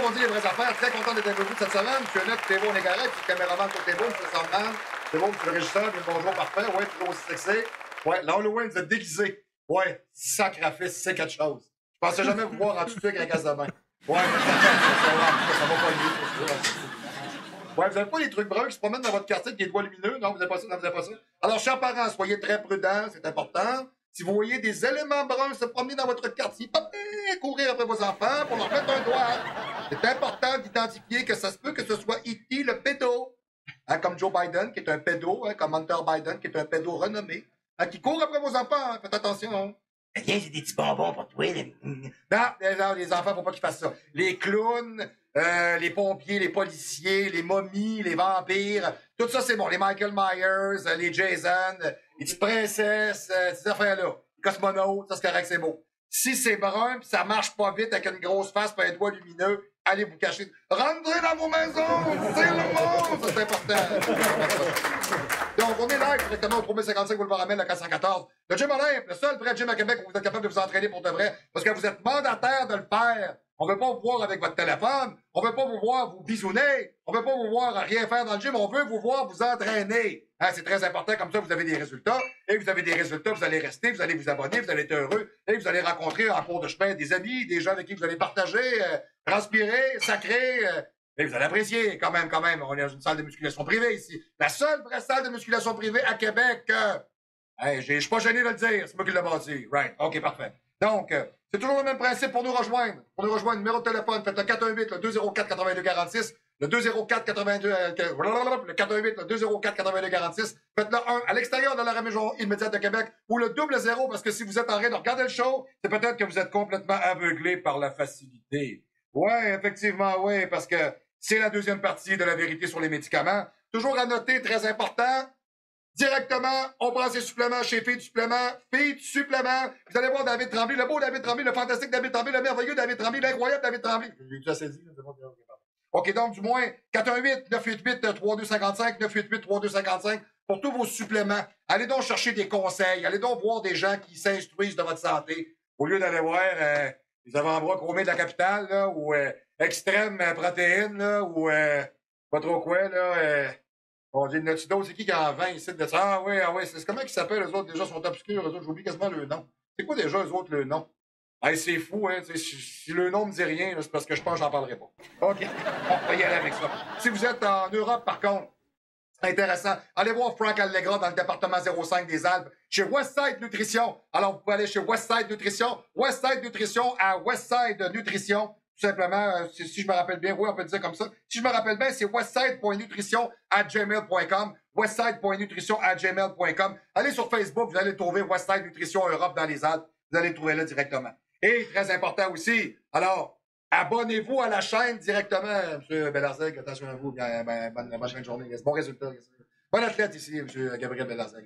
on dit les vraies affaires. Très content d'être avec vous cette semaine. Je suis Net, Théo, on est correct. Puis le caméraman côté beau, M. Sandman. C'est bon, le régisseur, puis le bonjour parfait. Ouais, toujours aussi sexy. Ouais, l'Halloween, vous êtes déguisé. Ouais, sacrifice, c'est quelque chose. Je pensais jamais vous voir en tutu avec un casse de bain. Ouais, ça va pas mieux. Ouais, vous avez pas les trucs bruns qui se promènent dans votre quartier avec des doigts lumineux? Non, vous n'avez pas ça? Non, vous n'avez pas ça? Alors, chers parents, soyez très prudents, c'est important. Si vous voyez des éléments bruns se promener dans votre quartier, pas courir après vos enfants pour leur mettre un doigt. C'est important d'identifier que ça se peut que ce soit E.T. le pédo. Hein, comme Joe Biden, qui est un pédo, hein, comme Hunter Biden, qui est un pédo renommé, hein, qui court après vos enfants. Hein, faites attention. Hein. Tiens, j'ai des petits bonbons pour toi. Non, les enfants, faut pas qu'ils fassent ça. Les clowns, les pompiers, les policiers, les momies, les vampires, tout ça, c'est bon. Les Michael Myers, les Jason, les petites princesses, ces affaires-là. Les cosmonautes, ça, c'est correct, c'est beau. Si c'est brun pis ça marche pas vite avec une grosse face pis un doigt lumineux, allez vous cacher. Rentrez dans vos maisons! C'est le monde! Ça, c'est important. Donc, on est live directement au 3055 Boulevard Amel, le 414. Le Gym Olympe, le seul vrai gym à Québec où vous êtes capable de vous entraîner pour de vrai, parce que vous êtes mandataire de le faire. On veut pas vous voir avec votre téléphone. On veut pas vous voir vous bisouner. On veut pas vous voir rien faire dans le gym. On veut vous voir vous entraîner. Hein, c'est très important. Comme ça, vous avez des résultats. Et vous avez des résultats, vous allez rester, vous allez vous abonner, vous allez être heureux. Et vous allez rencontrer en cours de chemin des amis, des gens avec qui vous allez partager, transpirer, sacrer. Et vous allez apprécier quand même. On est dans une salle de musculation privée ici. La seule vraie salle de musculation privée à Québec. Hey, je suis pas gêné de le dire. C'est moi qui l'ai bâti. Right. OK, parfait. Donc, c'est toujours le même principe pour nous rejoindre. Pour nous rejoindre, numéro de téléphone, faites le 418, le 204-8246, le 204-82, le 418, le 204-8246, faites le 1 à l'extérieur de la région immédiate de Québec ou le 00 parce que si vous êtes en train de regarder le show, c'est peut-être que vous êtes complètement aveuglé par la facilité. Ouais, effectivement, oui, parce que c'est la deuxième partie de la vérité sur les médicaments. Toujours à noter, très important, directement, on prend ses suppléments chez Filles du Supplément. Filles du Supplément. Vous allez voir David Tremblay, le beau David Tremblay, le fantastique David Tremblay, le merveilleux David Tremblay, l'incroyable David Tremblay. J'ai déjà saisi, là, c'est bon. OK, donc, du moins, 418-988-3255, 988-3255 pour tous vos suppléments. Allez donc chercher des conseils. Allez donc voir des gens qui s'instruisent de votre santé. Au lieu d'aller voir les avant-bras chromés de la capitale, là, ou extrême protéines, là, ou pas trop quoi, là. Bon, j'ai une note d'autres, c'est qui en vend ici de ça? Ah oui, c'est comment ils s'appellent, eux autres, déjà, sont obscurs, eux autres, j'oublie quasiment le nom. C'est quoi déjà, eux autres, le nom? Hey, c'est fou, hein, si le nom me dit rien, c'est parce que je pense que j'en parlerai pas. OK, on va y aller avec ça. Si vous êtes en Europe, par contre, c'est intéressant. Allez voir Frank Allegra dans le département 05 des Alpes, chez Westside Nutrition. Alors, vous pouvez aller chez Westside Nutrition à Westside Nutrition. Tout simplement, si je me rappelle bien, oui, on peut dire comme ça. Si je me rappelle bien, c'est westside.nutrition@gmail.com. Westside.nutrition@gmail.com. Allez sur Facebook, vous allez trouver Westside Nutrition Europe dans les Alpes. Vous allez le trouver là directement. Et très important aussi, alors, abonnez-vous à la chaîne directement. M. Bellarzeg, attention à vous. Bonne fin de journée. Bon résultat. Bon athlète ici, M. Gabriel Bellarzeg.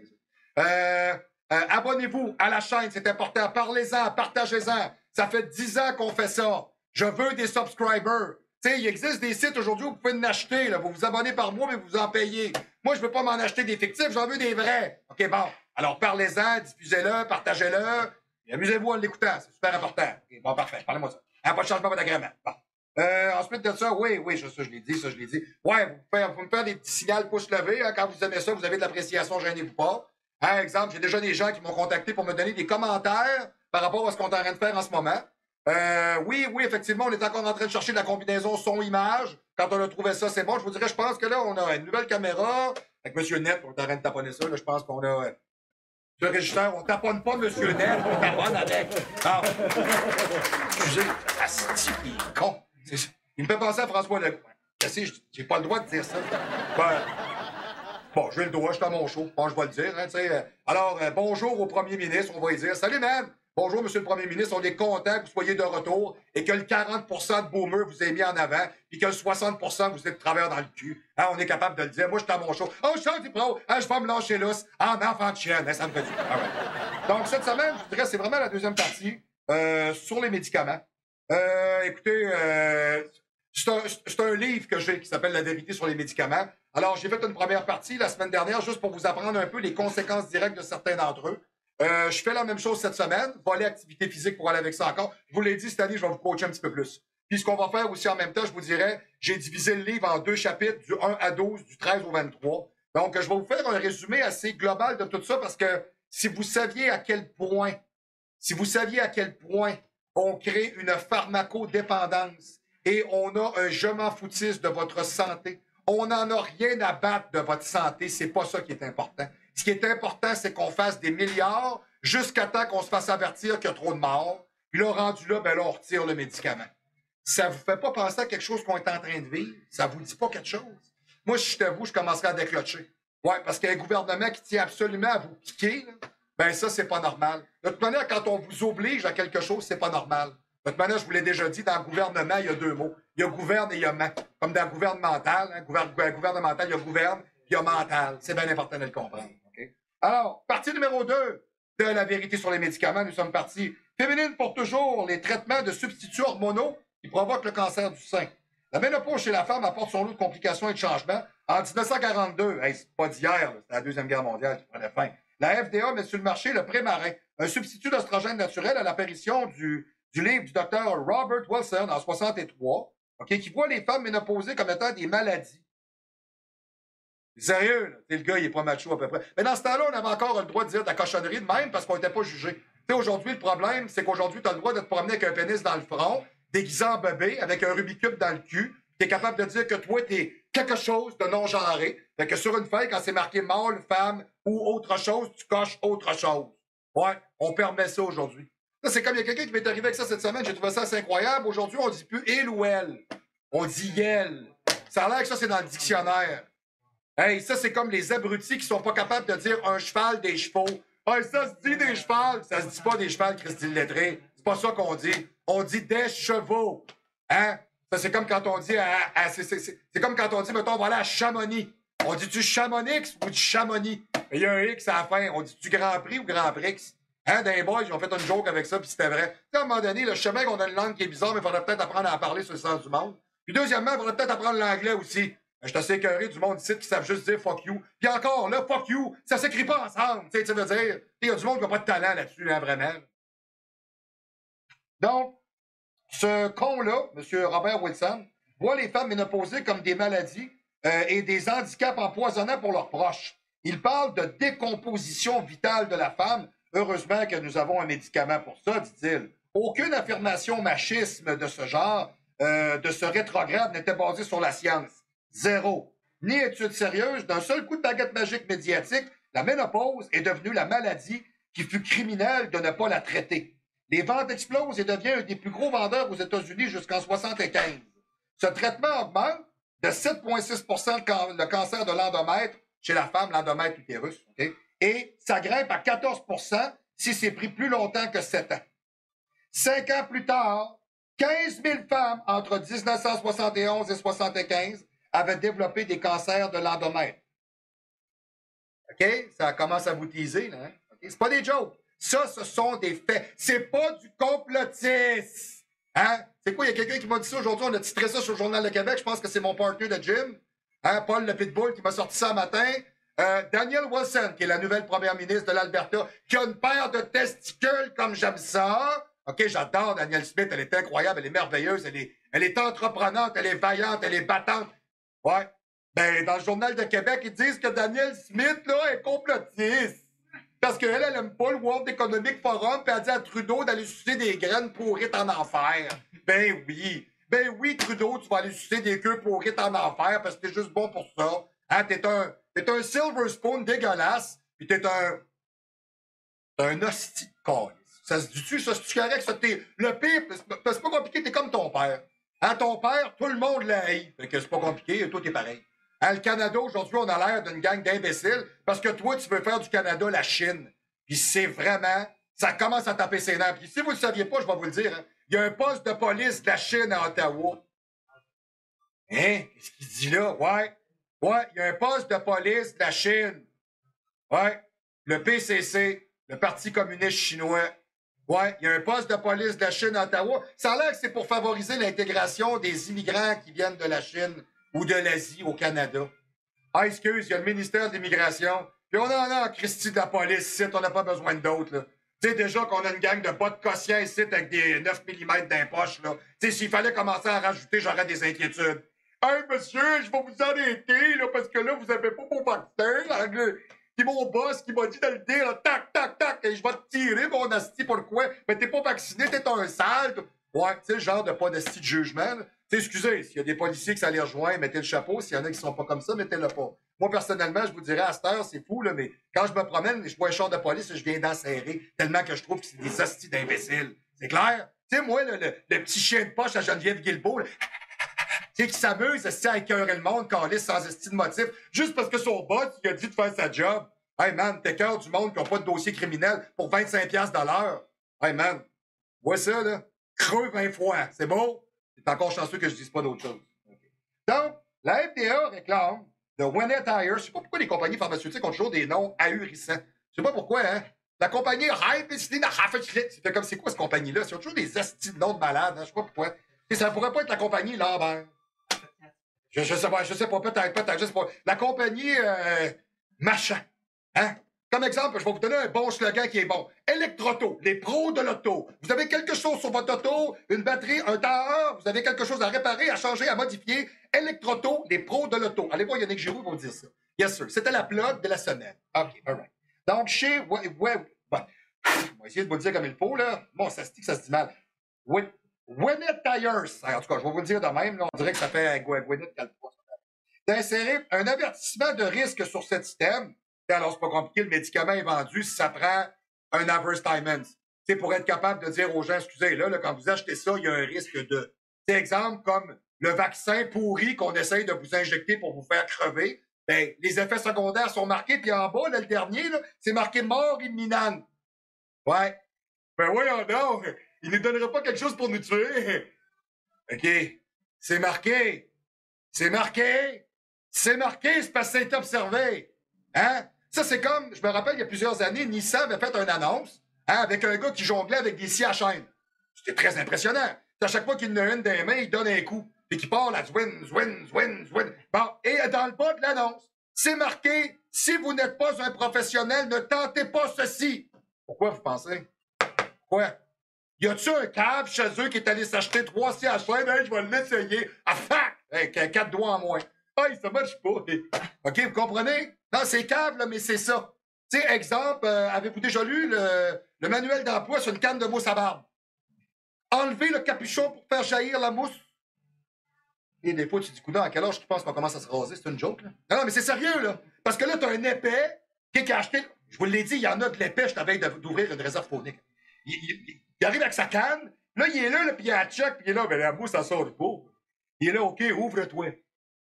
Abonnez-vous à la chaîne, c'est important. Parlez-en, partagez-en. Ça fait 10 ans qu'on fait ça. Je veux des subscribers. Tu sais, il existe des sites aujourd'hui où vous pouvez en acheter. Là. Vous vous abonnez par mois, mais vous en payez. Moi, je veux pas m'en acheter des fictifs, j'en veux des vrais. OK, bon. Alors, parlez-en, diffusez-le, partagez-le. Et amusez-vous en l'écoutant. C'est super important. Okay, bon, parfait. Parlez-moi de ça. Hein, pas de changement, pas d'agrément. Bon. Ensuite de ça, oui, ça, je l'ai dit. Ouais, vous pouvez me faire des petits signaux pouces levés. Hein, quand vous aimez ça, vous avez de l'appréciation, gênez-vous pas. Par exemple, j'ai déjà des gens qui m'ont contacté pour me donner des commentaires par rapport à ce qu'on est en train de faire en ce moment. Oui, effectivement, on est encore en train de chercher la combinaison son-image. Quand on a trouvé ça, c'est bon. Je vous dirais, je pense que là, on a une nouvelle caméra. Avec M. Net, on est en train de taponner ça. Là, je pense qu'on a... le régisseur, on taponne pas M. Net, on taponne avec... Ah, excusez, asti, il est con. Il me fait penser à François Legault. J'ai pas le droit de dire ça. Bon, j'ai le droit, je suis à mon show. Bon, je vais le dire. Hein, alors, bonjour au premier ministre, on va lui dire. Salut, man! Bonjour, Monsieur le Premier ministre, on est content que vous soyez de retour et que le 40 de boomers vous ait mis en avant puis que le 60 vous êtes de travers dans le cul. Hein, on est capable de le dire. Moi, je suis à mon show. Oh, Chanty Pro, hein, je vais me lâcher lousse en enfant de chienne. Hein, ça me fait du bien. Donc, cette semaine, je dirais, c'est vraiment la deuxième partie sur les médicaments. Écoutez, c'est un livre que j'ai qui s'appelle La vérité sur les médicaments. Alors, j'ai fait une première partie la semaine dernière juste pour vous apprendre un peu les conséquences directes de certains d'entre eux. Je fais la même chose cette semaine. Volet activité physique pour aller avec ça encore. Je vous l'ai dit, cette année, je vais vous coacher un petit peu plus. Puis ce qu'on va faire aussi en même temps, je vous dirais, j'ai divisé le livre en 2 chapitres, du 1 à 12, du 13 au 23. Donc, je vais vous faire un résumé assez global de tout ça parce que si vous saviez à quel point on crée une pharmacodépendance et on a un je m'en foutiste de votre santé, on n'en a rien à battre de votre santé, c'est pas ça qui est important. Ce qui est important, c'est qu'on fasse des milliards jusqu'à temps qu'on se fasse avertir qu'il y a trop de morts. Puis là, rendu là, ben là, on retire le médicament. Ça vous fait pas penser à quelque chose qu'on est en train de vivre? Ça vous dit pas quelque chose? Moi, si j'étais vous, je commencerais à déclocher. Ouais, parce qu'il y a un gouvernement qui tient absolument à vous piquer, là, ben ça, c'est pas normal. De toute manière, quand on vous oblige à quelque chose, c'est pas normal. De toute manière, je vous l'ai déjà dit, dans le gouvernement, il y a 2 mots. Il y a gouverne et il y a ment. Comme dans gouvernemental, hein, gouvernemental, il y a gouverne, puis il y a mental. C'est bien important de le comprendre. Okay? Alors, partie numéro 2 de la vérité sur les médicaments, nous sommes partis. Féminine pour toujours, les traitements de substituts hormonaux qui provoquent le cancer du sein. La ménopause chez la femme apporte son lot de complications et de changements. En 1942, c'est pas d'hier, c'est la Deuxième Guerre mondiale qui prenait fin. La FDA met sur le marché le Prémarin, un substitut d'oestrogène naturel à l'apparition du livre du docteur Robert Wilson en 1963, okay, qui voit les femmes ménopausées comme étant des maladies. Sérieux, là. Le gars, il est pas macho à peu près. Mais dans ce temps-là, on avait encore le droit de dire de la cochonnerie de même parce qu'on n'était pas jugé. Aujourd'hui, le problème, c'est qu'aujourd'hui, tu as le droit de te promener avec un pénis dans le front, déguisé en bébé, avec un Rubik's Cube dans le cul. Tu es capable de dire que toi, tu es quelque chose de non-genré. Fait que sur une feuille, quand c'est marqué mâle, femme ou autre chose, tu coches autre chose. Ouais, on permet ça aujourd'hui. C'est comme il y a quelqu'un qui m'est arrivé avec ça cette semaine, j'ai trouvé ça assez incroyable. Aujourd'hui, on dit plus il ou elle. On dit elle. Ça a l'air que ça, c'est dans le dictionnaire. Hey, ça, c'est comme les abrutis qui sont pas capables de dire un cheval, des chevaux. Hey, ça se dit des chevals. Ça se dit pas des chevals, Christine Lettré. C'est pas ça qu'on dit. On dit des chevaux. Hein? Ça, c'est comme quand on dit c'est comme quand on dit, mettons, on va aller à Chamonix. On dit-tu Chamonix ou du Chamonix? Il y a un X à la fin. On dit-tu Grand Prix ou Grand Prix? Hein, d'un boy, ils ont fait une joke avec ça, puis c'était vrai. À un moment donné, le chemin qu'on a une langue qui est bizarre, mais il faudrait peut-être apprendre à en parler sur le sens du monde. Puis deuxièmement, il faudrait peut-être apprendre l'anglais aussi. Je suis assez écœuré du monde ici qui savent juste dire fuck you. Puis encore, là, fuck you, ça s'écrit pas ensemble. Tu sais, tu veux dire, il y a du monde qui n'a pas de talent là-dessus, hein, vraiment. Donc, ce con-là, M. Robert Wilson, voit les femmes ménopausées comme des maladies et des handicaps empoisonnants pour leurs proches. Il parle de décomposition vitale de la femme. Heureusement que nous avons un médicament pour ça, dit-il. Aucune affirmation machisme de ce genre, de ce rétrograde, n'était basée sur la science. Zéro. Ni étude sérieuse, d'un seul coup de baguette magique médiatique, la ménopause est devenue la maladie qui fut criminelle de ne pas la traiter. Les ventes explosent et devient un des plus gros vendeurs aux États-Unis jusqu'en 1975. Ce traitement augmente de 7,6 le cancer de l'endomètre chez la femme, l'endomètre utérus, okay? Et ça grimpe à 14 si c'est pris plus longtemps que 7 ans. 5 ans plus tard, 15 000 femmes entre 1971 et 1975 avaient développé des cancers de l'endomètre. OK? Ça commence à vous teaser, là. Hein? Okay? C'est pas des jokes. Ça, ce sont des faits. C'est pas du complotisme. Hein? C'est quoi? Il y a quelqu'un qui m'a dit ça aujourd'hui. On a titré ça sur le Journal de Québec. Je pense que c'est mon partner de gym. Hein? Paul le Pitbull qui m'a sorti ça un matin. Daniel Wilson, qui est la nouvelle première ministre de l'Alberta, qui a une paire de testicules comme j'aime ça. OK, j'adore Danielle Smith. Elle est incroyable. Elle est merveilleuse. Elle est entreprenante. Elle est vaillante. Elle est battante. Ouais. Ben, dans le Journal de Québec, ils disent que Danielle Smith, là, est complotiste. Parce qu'elle, elle aime pas le World Economic Forum, puis elle dit à Trudeau d'aller sucer des graines pourrites en enfer. Ben oui. Ben oui, Trudeau, tu vas aller sucer des queues pourrites en enfer parce que t'es juste bon pour ça. Hein, t'es un silver spoon dégueulasse, puis t'es un hostie de calice. Ça se dit-tu, ça, c'est-tu correct? Ça, le pire, c'est pas compliqué, t'es comme ton père. Hein, ton père, tout le monde l'haït. Fait que c'est pas compliqué, et toi, t'es pareil. Hein, le Canada, aujourd'hui, on a l'air d'une gang d'imbéciles parce que toi, tu veux faire du Canada la Chine. Puis c'est vraiment... Ça commence à taper ses nerfs. Puis si vous ne le saviez pas, je vais vous le dire. Hein, il y a un poste de police de la Chine à Ottawa. Hein? Qu'est-ce qu'il dit là? Ouais. Ouais, il y a un poste de police de la Chine. Ouais. Le PCC, le Parti communiste chinois. Ouais, il y a un poste de police de la Chine à Ottawa. Ça a l'air que c'est pour favoriser l'intégration des immigrants qui viennent de la Chine ou de l'Asie au Canada. Ah, excuse, il y a le ministère de l'Immigration. Puis on en a en Christie de la police ici, on n'a pas besoin d'autres, là. Tu sais, déjà qu'on a une gang de bas de quotient ici avec des 9 mm d'impoche, là. Tu sais, s'il fallait commencer à rajouter, j'aurais des inquiétudes. Hey, monsieur, je vais vous arrêter, là, parce que là, vous avez pas mon vaccin. Puis mon boss qui m'a dit de le dire, là, tac, tac, tac, et je vais te tirer, mon asti, pourquoi? Mais t'es pas vacciné, t'es un sale. Ouais, tu sais, le genre de pas d'asti de jugement, là. Tu sais, excusez, s'il y a des policiers qui ça les rejoint, mettez le chapeau. S'il y en a qui sont pas comme ça, mettez-le pas. Moi, personnellement, je vous dirais, à cette heure, c'est fou, là, mais quand je me promène, je vois un char de police, je viens d'enserrer, tellement que je trouve que c'est des hosties d'imbéciles. C'est clair? Tu sais, moi, le petit chien de poche à Geneviève Guilbeault, là, tu sais, qui s'amuse à écœurer le monde, calisse sans esti de motif, juste parce que son boss, il a dit de faire sa job. Hey, man, t'écœures du monde qui n'a pas de dossier criminel pour 25$ de l'heure. Hey, man, vois ça, là. Creux 20 fois. C'est beau? C'est encore chanceux que je dise pas d'autre chose. Okay. Donc, la FDA réclame de Winnet Tire. Je sais pas pourquoi les compagnies pharmaceutiques ont toujours des noms ahurissants. Je sais pas pourquoi, hein? La compagnie c'était comme, c'est quoi cette compagnie-là? C'est toujours des astis de noms de malades, hein? Je sais pas pourquoi. Et ça pourrait pas être la compagnie Lambert. Je sais pas, peut-être, je sais pas. La compagnie, machin. Hein? Comme exemple, je vais vous donner un bon slogan qui est bon. Electroauto, les pros de l'auto. Vous avez quelque chose sur votre auto, une batterie, un temps, vous avez quelque chose à réparer, à changer, à modifier. Electroauto, les pros de l'auto. Allez voir Yannick Giroux, il va vous dire ça. Yes, sir. C'était la plug de la semaine. OK, all right. Donc, chez... bon. On va essayer de vous le dire comme il faut, là. Bon, ça se dit que ça se dit mal. Winnet Tires. En tout cas, je vais vous le dire de même. Là, on dirait que ça fait Winnet Calpois. D'insérer un avertissement de risque sur cet système. Alors, c'est pas compliqué, le médicament est vendu si ça prend un advertisement. C'est pour être capable de dire aux gens, excusez, là, quand vous achetez ça, il y a un risque de... C'est exemple comme le vaccin pourri qu'on essaye de vous injecter pour vous faire crever. Ben, les effets secondaires sont marqués, puis en bas, là, le dernier, là, c'est marqué mort imminente. Ouais. Ben voyons donc, il ne donnerait pas quelque chose pour nous tuer. OK. C'est marqué. C'est marqué. C'est marqué, c'est parce que c'est observé. Hein? Ça, c'est comme, je me rappelle, il y a plusieurs années, Nissan avait fait une annonce, hein, avec un gars qui jonglait avec des scies à chaîne. C'était très impressionnant. À chaque fois qu'il en a une des mains, il donne un coup. Et qu'il part là, zwin, zwin, zwin, zwin. Bon, et dans le bas de l'annonce, c'est marqué, si vous n'êtes pas un professionnel, ne tentez pas ceci. Pourquoi vous pensez? Pourquoi? Y a-tu un câble chez eux qui est allé s'acheter 3 scies à chaîne? Hey, je vais l'essayer. Ah, fuck! Avec 4 doigts en moins. Hey, ça marche pas. OK, vous comprenez? Non, c'est câble, mais c'est ça. Tu sais, exemple, avez-vous déjà lu le manuel d'emploi sur une canne de mousse à barbe? Enlever le capuchon pour faire jaillir la mousse. Et des fois, tu dis, coudonc, à quel âge tu penses qu'on commence à se raser? C'est une joke, là? Non, mais c'est sérieux, là. Parce que là, t'as un épais qui a acheté... Je vous l'ai dit, il y en a de l'épais, je t'avais d'ouvrir une réserve phonique. Il arrive avec sa canne, là, il est là, puis il a check, puis il est là, ben la mousse, ça sort du pot. Il est là, OK, ouvre-toi.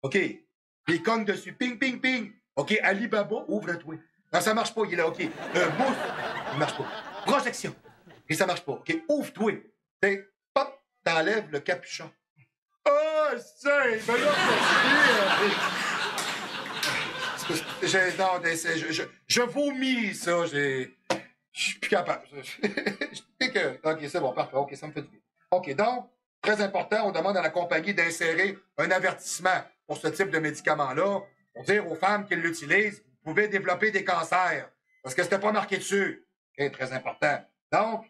OK. Puis il cogne dessus, ping, ping, ping. OK, Alibaba, ouvre-toi. Non, ça marche pas, il est là, OK. Mousse, il marche pas. Projection. Et ça marche pas. OK, ouvre-toi. T'sais, pop, t'enlèves le capuchon. Oh, c'est, ben là, je vomis, ça, je suis plus capable. OK, c'est bon, parfait. OK, ça me fait du bien. OK, donc, très important, on demande à la compagnie d'insérer un avertissement pour ce type de médicament-là, pour dire aux femmes qui l'utilisent, vous pouvez développer des cancers, parce que c'était pas marqué dessus. OK, très important. Donc,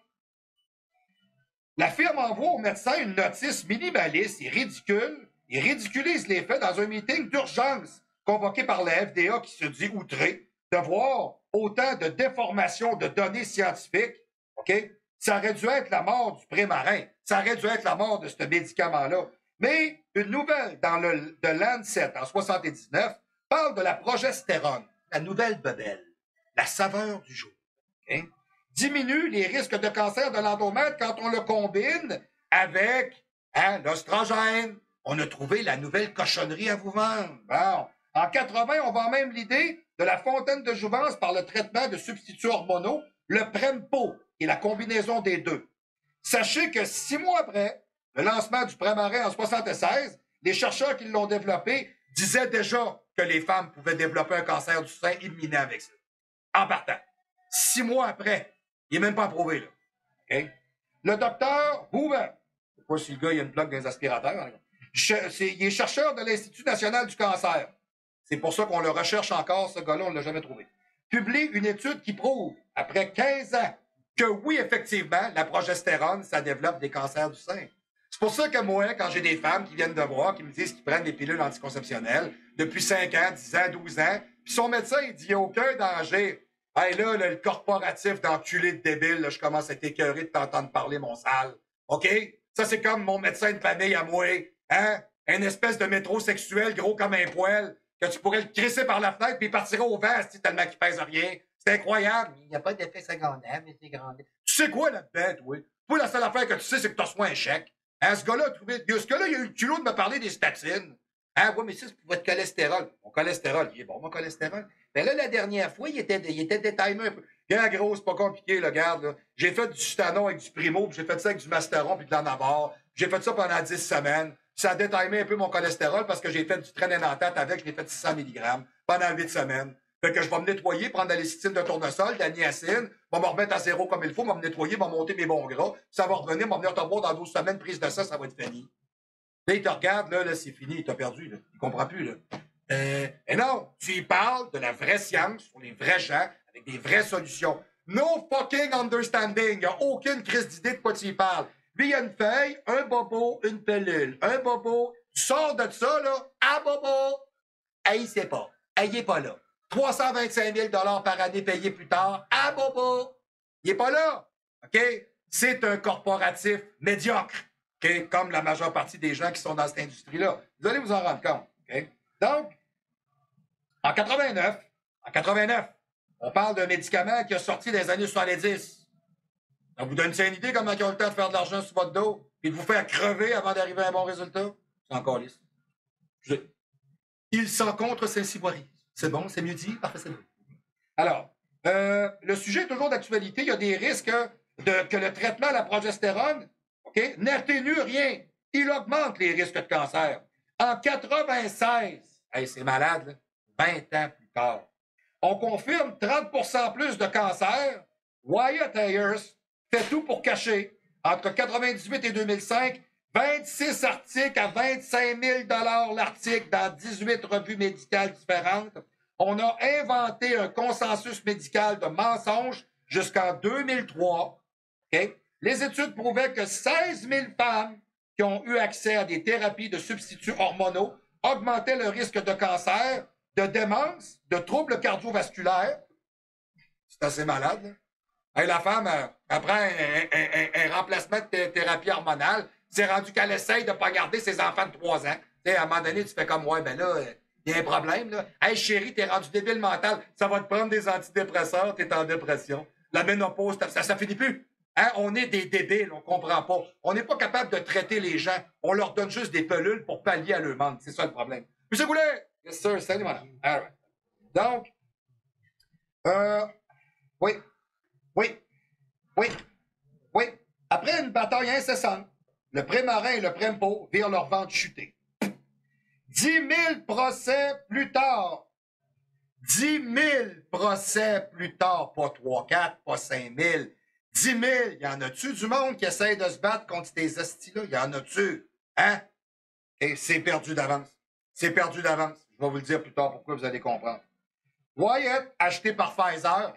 la firme envoie au médecin une notice minimaliste et ridicule. Il ridiculise les faits dans un meeting d'urgence convoqué par la FDA qui se dit outré de voir autant de déformations de données scientifiques. OK? Ça aurait dû être la mort du pré-marin. Ça aurait dû être la mort de ce médicament-là. Mais une nouvelle de Lancet en 79 parle de la progestérone, la nouvelle bebelle, la saveur du jour. OK? Diminue les risques de cancer de l'endomètre quand on le combine avec l'oestrogène. On a trouvé la nouvelle cochonnerie à vous vendre. Bon. En 80, on vend même l'idée de la fontaine de jouvence par le traitement de substituts hormonaux, le Prempo, et la combinaison des deux. Sachez que 6 mois après le lancement du Premarin en 76, les chercheurs qui l'ont développé disaient déjà que les femmes pouvaient développer un cancer du sein imminent avec ça. En partant. 6 mois après, il n'est même pas approuvé, là. Okay? Le docteur Hoover, je ne sais pas si le gars il a une plaque des aspirateurs, il est chercheur de l'Institut national du cancer. C'est pour ça qu'on le recherche encore, ce gars-là, on ne l'a jamais trouvé. Publie une étude qui prouve, après 15 ans que oui, effectivement, la progestérone, ça développe des cancers du sein. C'est pour ça que moi, quand j'ai des femmes qui viennent de voir, qui me disent qu'ils prennent des pilules anticonceptionnelles depuis 5 ans, 10 ans, 12 ans, puis son médecin, il dit, il n'y a aucun danger. Hey, là, le corporatif d'enculé de débile, là, je commence à être écœuré de t'entendre parler, mon sale. OK? Ça, c'est comme mon médecin de famille à moi. Hein? Une espèce de métrosexuel gros comme un poêle que tu pourrais le crisser par la fenêtre puis il partira au vent tellement qu'il pèse rien. C'est incroyable. Il n'y a pas d'effet secondaire, mais c'est grand. Tu sais quoi là-dedans, toi? Toi, la seule affaire que tu sais, c'est que tu reçois un chèque. Hein, ce gars-là, il a eu le culot de me parler des statines. Ah, ouais, mais ça, c'est pour votre cholestérol. Mon cholestérol, il est bon, mon cholestérol. Mais là, la dernière fois, il était détaillé un peu. Regarde, gros, c'est pas compliqué, là, regarde, là. J'ai fait du Stanon avec du Primo, puis j'ai fait ça avec du Masteron, puis de l'Anabar. J'ai fait ça pendant 10 semaines. Ça a détaillé un peu mon cholestérol parce que j'ai fait du Trenelantate avec, je l'ai fait 600 mg pendant 8 semaines. Fait que je vais me nettoyer, prendre de la lécithine de tournesol, de la niacine, va me remettre à zéro comme il faut, va me nettoyer, va monter mes bons gras, ça va revenir, va venir te voir dans 12 semaines, prise de ça va être fini. Là, il te regarde, là c'est fini, il t'a perdu, là. Il comprend plus, là. Et non, tu y parles de la vraie science, sur les vrais gens, avec des vraies solutions. No fucking understanding. Il n'y a aucune crise d'idée de quoi tu y parles. Lui, il y a une feuille, un bobo, une pelule. Un bobo, tu sors de ça, là, à bobo. Hey, il sait pas. Hey, il est pas là. 325 000 par année payés plus tard, à bobo. Il est pas là. OK? C'est un corporatif médiocre. OK? Comme la majeure partie des gens qui sont dans cette industrie-là. Vous allez vous en rendre compte. OK? Donc, en 89, on parle d'un médicament qui a sorti des années 70. Ça vous donne une idée comment ils ont le temps de faire de l'argent sur votre dos et de vous faire crever avant d'arriver à un bon résultat? C'est encore lisse. Il s'en contre Saint-Cyboirie. C'est bon, c'est mieux dit? Parfait, c'est bon. Alors, le sujet est toujours d'actualité. Il y a des risques que le traitement à la progestérone, OK, n'atténue rien. Il augmente les risques de cancer. En 96, hey, c'est malade, là, 20 ans plus tard, on confirme 30% plus de cancer. Wyatt Ayers fait tout pour cacher. Entre 98 et 2005, 26 articles à 25 000 l'article dans 18 revues médicales différentes. On a inventé un consensus médical de mensonges jusqu'en 2003. Okay? Les études prouvaient que 16 000 femmes qui ont eu accès à des thérapies de substituts hormonaux augmentaient le risque de cancer, de démence, de troubles cardiovasculaires. C'est assez malade, là. Hey, la femme, elle prend un remplacement de thérapie hormonale. C'est rendu qu'elle essaye de ne pas garder ses enfants de 3 ans. T'sais, à un moment donné, tu fais comme, ouais, ben là, il y a un problème, là. Hey, chérie, t'es rendu débile mental. Ça va te prendre des antidépresseurs, t'es en dépression. La ménopause, ça finit plus. Hein? On est des débiles, on comprend pas. On n'est pas capable de traiter les gens. On leur donne juste des pelules pour pallier à leur manque. C'est ça le problème. Monsieur Goulet! Yes, sir. Salut, madame. All right. Donc, oui. Après une bataille incessante, le Prémarin et le Prempo virent leur vente chuter. 10 000 procès plus tard. 10 000 procès plus tard. Pas 3, 4, pas 5 000. 10 000. Y en a-tu du monde qui essaye de se battre contre ces hosties-là? Y en a-tu? Hein? Et c'est perdu d'avance. C'est perdu d'avance. Je vais vous le dire plus tard pourquoi vous allez comprendre. Wyatt, acheté par Pfizer.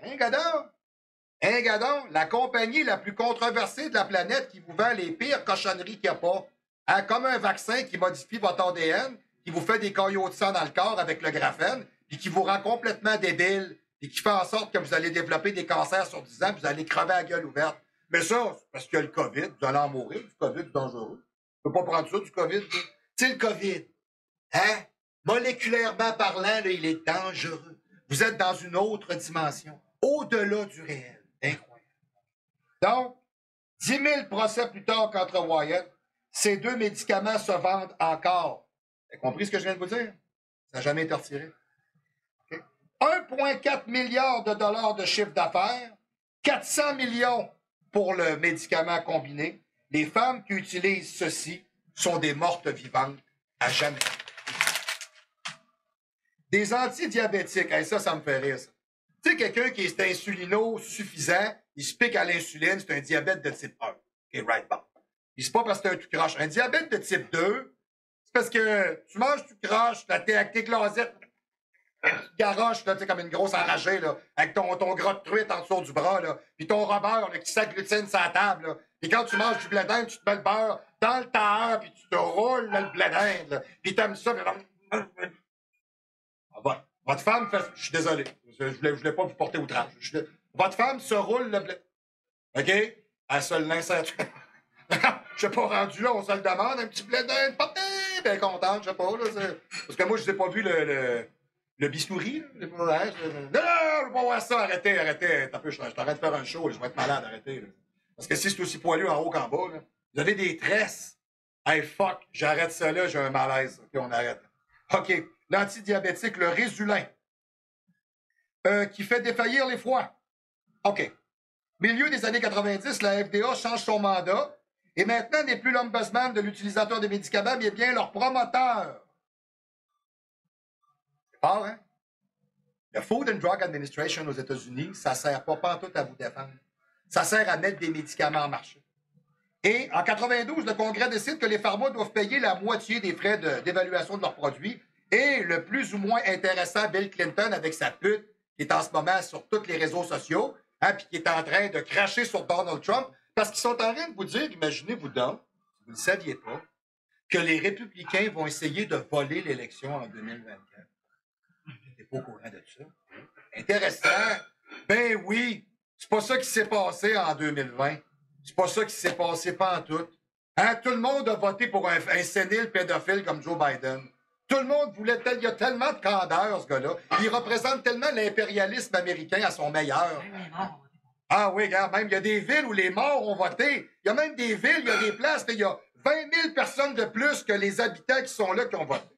Un gadon, la compagnie la plus controversée de la planète qui vous vend les pires cochonneries qu'il n'y a pas. Hein, comme un vaccin qui modifie votre ADN, qui vous fait des caillots de sang dans le corps avec le graphène, puis qui vous rend complètement débile, et qui fait en sorte que vous allez développer des cancers sur 10 ans, puis vous allez crever à gueule ouverte. Mais ça, c'est parce qu'il y a le COVID, vous allez en mourir, du COVID, c'est dangereux. Tu peux pas prendre ça, du COVID. Tu sais, le COVID, hein? Moléculairement parlant, là, il est dangereux. Vous êtes dans une autre dimension, au-delà du réel. Incroyable. Donc, 10 000 procès plus tard contre Wyatt, ces 2 médicaments se vendent encore. Vous avez compris ce que je viens de vous dire? Ça n'a jamais été retiré. Okay. 1,4 milliard de dollars de chiffre d'affaires, 400 millions pour le médicament combiné. Les femmes qui utilisent ceci sont des mortes vivantes à jamais. Des antidiabétiques, hey, ça me fait rire, ça. Tu sais, quelqu'un qui est insulino-suffisant, il se pique à l'insuline, c'est un diabète de type 1. OK, right, bon. Puis c'est pas parce que t'es un tout croche. Un diabète de type 2, c'est parce que tu manges tout croche, t'es avec tes closettes, petite garoche, là, tu sais, comme une grosse enragée, là, avec ton gras de truite en dessous du bras, là, puis ton rubber, là, qui s'agglutine sur la table, là. Puis quand tu manges du blé d'Inde, tu te mets le beurre dans le tailleur, puis tu te roules là, le blé d'Inde, là. Puis t'aimes ça, puis votre femme fait... Je suis désolé. Je voulais pas vous porter outrage. Votre femme se roule le blé... OK? Elle se l'insère. Je suis pas rendu là, on se le demande, un petit blé d'Inde, papa, bien contente, je sais pas, là. Parce que moi, je n'ai pas vu le bistouri, là. Non, je veux pas voir ça, arrêtez. Je t'arrête de faire un show, là, je vais être malade, arrêtez, là. Parce que si c'est aussi poilu en haut qu'en bas, là, vous avez des tresses. Hey, fuck, j'arrête ça là, j'ai un malaise. OK, on arrête. OK, l'antidiabétique, le Résulin, qui fait défaillir les foies. OK. Milieu des années 90, la FDA change son mandat et maintenant n'est plus l'ombudsman de l'utilisateur des médicaments, mais bien leur promoteur. C'est fort, hein? Le Food and Drug Administration aux États-Unis, ça ne sert pas pantoute à vous défendre. Ça sert à mettre des médicaments en marché. Et en 92, le Congrès décide que les pharma doivent payer la moitié des frais d'évaluation de leurs produits. Et le plus ou moins intéressant, Bill Clinton, avec sa pute, qui est en ce moment sur tous les réseaux sociaux, hein, puis qui est en train de cracher sur Donald Trump, parce qu'ils sont en train de vous dire, imaginez-vous donc, si vous ne le saviez pas, que les républicains vont essayer de voler l'élection en 2024. T'es pas au courant de ça? Intéressant. Ben oui, c'est pas ça qui s'est passé en 2020. C'est pas ça qui s'est passé pantoute. Hein? Tout le monde a voté pour un sénile pédophile comme Joe Biden. Tout le monde voulait... Il y a tellement de candeur, ce gars-là. Il représente tellement l'impérialisme américain à son meilleur. Ah oui, regarde, même, il y a des villes où les morts ont voté. Il y a même des villes, il y a des places, il y a 20 000 personnes de plus que les habitants qui sont là qui ont voté.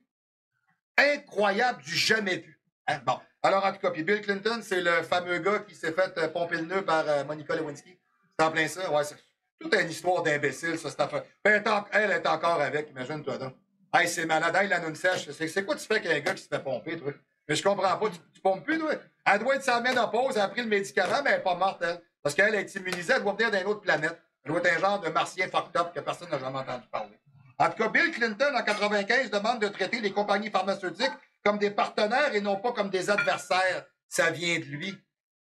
Incroyable, du jamais vu. Hein? Bon. Alors, en tout cas, puis Bill Clinton, c'est le fameux gars qui s'est fait pomper le nœud par Monica Lewinsky. C'est en plein ça? Ouais, c'est toute une histoire d'imbécile, ça, cette affaire. Ben, elle est encore avec, imagine-toi donc. Hey, c'est malade, elle la sèche. C'est quoi tu fais avec un gars qui se fait pomper, toi? Mais je comprends pas, tu pompes plus, toi? Elle doit être sa ménopause, elle a pris le médicament, mais elle n'est pas morte, elle. Parce qu'elle est immunisée, elle doit venir d'une autre planète. Elle doit être un genre de martien fucked up que personne n'a jamais entendu parler. En tout cas, Bill Clinton, en 95, demande de traiter les compagnies pharmaceutiques comme des partenaires et non pas comme des adversaires. Ça vient de lui.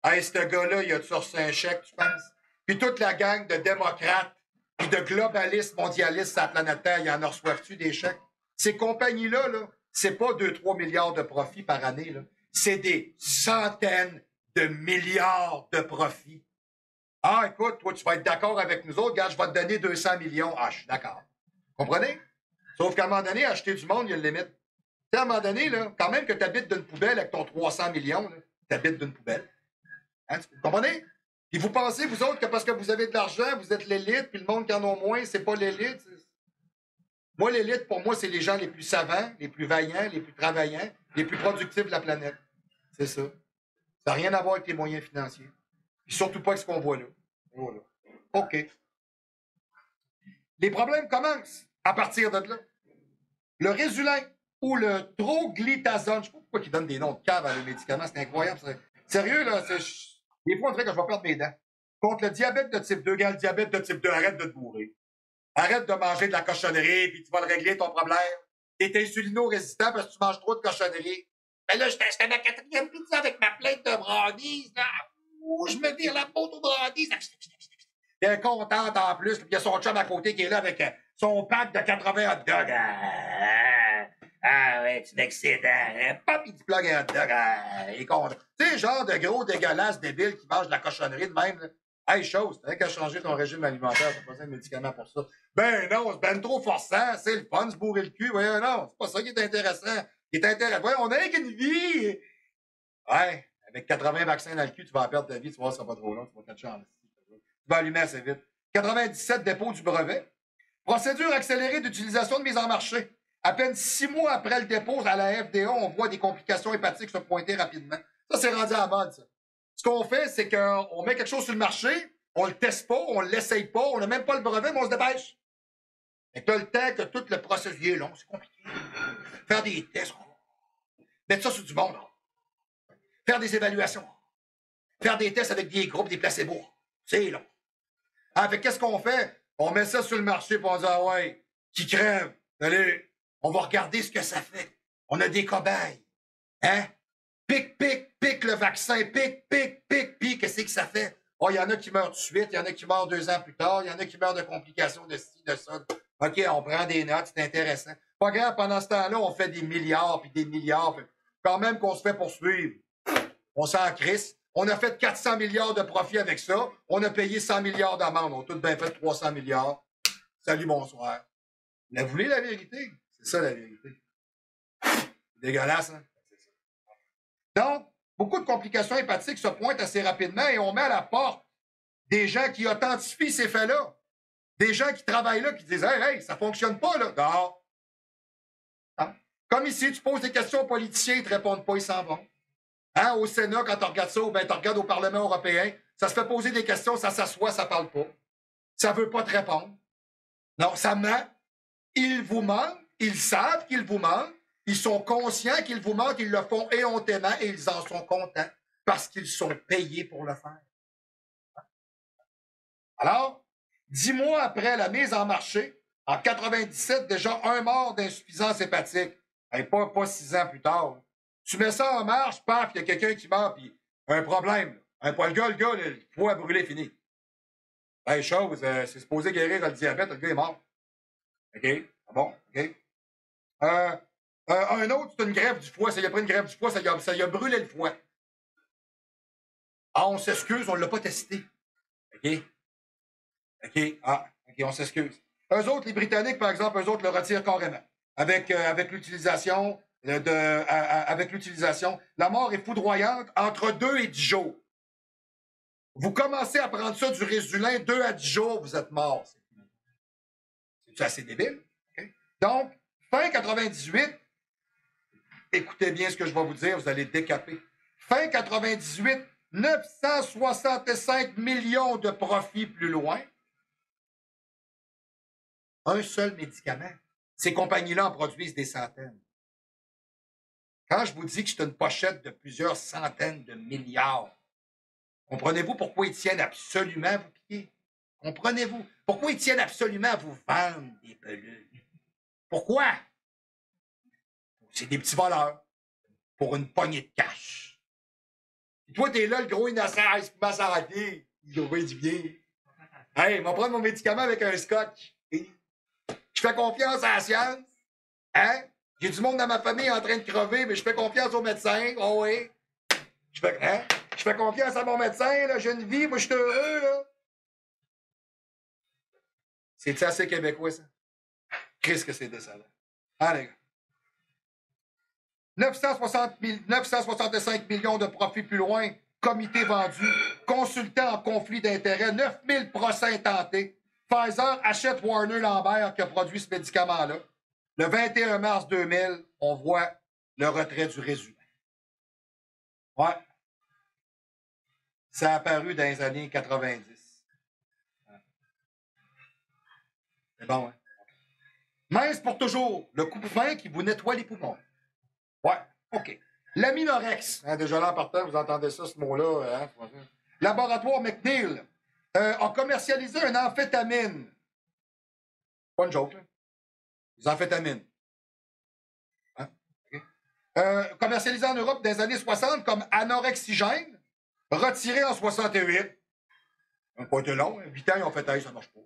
Hey, ce gars-là, il a sorti un chèque, tu penses? Puis toute la gang de démocrates et de globalistes mondialistes sur la planète Terre, il en a reçoive-tu des chèques? Ces compagnies-là, là, c'est pas 2-3 milliards de profits par année, là. C'est des centaines de milliards de profits. Ah, écoute, toi, tu vas être d'accord avec nous autres, regarde, je vais te donner 200 millions. Ah, je suis d'accord. Comprenez? Sauf qu'à un moment donné, acheter du monde, il y a une limite. Tu sais, à un moment donné, là, quand même que tu habites d'une poubelle avec ton 300 millions, tu habites d'une poubelle. Hein, vous comprenez? Puis vous pensez, vous autres, que parce que vous avez de l'argent, vous êtes l'élite, puis le monde qui en a moins, c'est pas l'élite. Moi, l'élite, pour moi, c'est les gens les plus savants, les plus vaillants, les plus travaillants, les plus productifs de la planète. C'est ça. Ça n'a rien à voir avec les moyens financiers. Puis surtout pas avec ce qu'on voit là. Voilà. OK. Les problèmes commencent à partir de là. Le Résulin ou le Troglitazone, je ne sais pas pourquoi ils donnent des noms de cave à les médicaments, c'est incroyable. Sérieux, là, des fois, on dirait que je vais perdre mes dents. Contre le diabète de type 2, gars, le diabète de type 2, arrête de te bourrer. Arrête de manger de la cochonnerie, puis tu vas le régler ton problème. T'es insulino-résistant parce que tu manges trop de cochonnerie. Ben là, j'étais ma 4e pizza avec ma plainte de brownies, là. Ouh, je me vire la peau aux brownies. Elle est contente en plus, puis il y a son chum à côté qui est là avec son pack de 80 hot dogs. Ah ouais, tu m'excites, hein? Pop, il te plug un hot dog. Il est content. Tu sais, genre de gros dégueulasse débile qui mange de la cochonnerie de même, là. Hey, chose, t'as qu'à changer ton régime alimentaire, t'as pas besoin de médicaments pour ça. Ben non, c'est ben trop forçant, c'est le fun, se bourrer le cul. Ouais, non, c'est pas ça qui est intéressant. Qui est intéressant. Ouais, on a qu'une vie. Ouais, avec 80 vaccins dans le cul, tu vas en perdre ta vie, tu vois, ça sera pas trop long, tu vas catcher en tu vas allumer assez vite. 97 dépôts du brevet. Procédure accélérée d'utilisation de mise en marché. À peine 6 mois après le dépôt à la FDA, on voit des complications hépatiques se pointer rapidement. Ça, c'est rendu à la mode, ça. Ce qu'on fait, c'est qu'on met quelque chose sur le marché, on le teste pas, on l'essaye pas, on n'a même pas le brevet, mais on se dépêche. Et tu as le temps que tout le processus est long, c'est compliqué. Faire des tests, mettre ça sur du monde, faire des évaluations, faire des tests avec des groupes, des placebos, c'est long. Ah, fait qu'est-ce qu'on fait? On met ça sur le marché et on dit, ah ouais, qui crève? Allez, on va regarder ce que ça fait. On a des cobayes. Hein? Pique le vaccin, puis qu'est-ce que ça fait? Oh, il y en a qui meurent tout de suite, il y en a qui meurent 2 ans plus tard, il y en a qui meurent de complications de ci, de ça. OK, on prend des notes, c'est intéressant. Pas grave, pendant ce temps-là, on fait des milliards, puis des milliards. Puis quand même qu'on se fait poursuivre, on s'en crisse. On a fait 400 milliards de profit avec ça. On a payé 100 milliards d'amende. On a tout bien fait 300 milliards. Salut, bonsoir. Vous voulez la vérité? C'est ça, la vérité. C'est dégueulasse, hein? Donc, beaucoup de complications hépatiques se pointent assez rapidement et on met à la porte des gens qui authentifient ces faits-là. Des gens qui travaillent là, qui disent « Hey, ça fonctionne pas, là. » Non. Non. Comme ici, tu poses des questions aux politiciens, ils te répondent pas, ils s'en vont. Hein, au Sénat, quand tu regardes ça, ou bien tu regardes au Parlement européen, ça se fait poser des questions, ça s'assoit, ça parle pas. Ça veut pas te répondre. Non, ça ment. Ils vous mentent, ils savent qu'ils vous mentent, ils sont conscients qu'ils vous mentent, ils le font éhontément et ils en sont contents parce qu'ils sont payés pour le faire. Alors, 10 mois après la mise en marché, en 97, déjà un mort d'insuffisance hépatique. Et pas 6 ans plus tard. Tu mets ça en marche, paf, il y a quelqu'un qui meurt, puis un problème. Le gars, le foie brûlé, fini. Hey, chose, c'est supposé guérir le diabète, le gars est mort. OK? Bon, OK. Un autre, c'est une greffe du foie. Ça y a pris une greffe du foie, ça y a brûlé le foie. Ah, on s'excuse, on ne l'a pas testé. OK? OK, OK, on s'excuse. Eux autres, les Britanniques, par exemple, eux autres le retirent carrément. Avec l'utilisation avec l'utilisation, la mort est foudroyante entre 2 et 10 jours. Vous commencez à prendre ça du Résulin, 2 à 10 jours, vous êtes mort. C'est assez débile. Okay? Donc, fin 98, écoutez bien ce que je vais vous dire, vous allez décaper. Fin 98, 965 millions de profits plus loin. Un seul médicament. Ces compagnies-là en produisent des centaines. Quand je vous dis que c'est une pochette de plusieurs centaines de milliards, comprenez-vous pourquoi ils tiennent absolument à vous piquer? Comprenez-vous? Pourquoi ils tiennent absolument à vous vendre des pelules? Pourquoi? C'est des petits voleurs. Pour une poignée de cash. Et toi, t'es là, le gros innocent, il se passe à rater. Il va du bien. Hey, il va prendre mon médicament avec un scotch. Je fais confiance à la science. Hein? J'ai du monde dans ma famille en train de crever, mais je fais confiance aux médecins. Oh oui. Je fais confiance à mon médecin, là. J'ai une vie, moi, je suis heureux, là. C'est assez québécois, ça? Qu'est-ce que c'est décevant. Ah, les gars. 965 millions de profits plus loin, comité vendu, consultant en conflit d'intérêts, 9000 procès tentés. Pfizer achète Warner Lambert qui a produit ce médicament-là. Le 21 mars 2000, on voit le retrait du résumé. Ouais. Ça a apparu dans les années 90. C'est bon, hein? Mince pour toujours, le coupe-fin qui vous nettoie les poumons. Ouais, OK. L'aminorex, hein, déjà là en partant, vous entendez ça, ce mot-là. Hein? Laboratoire McNeil a commercialisé une amphétamine. Pas une joke, là. Les amphétamines. Hein? Okay. Commercialisé en Europe dans les années 60 comme anorexigène, retiré en 68. Ça n'a pas été long, hein? 8 ans, ils ont fait « Hey, ça marche pas. »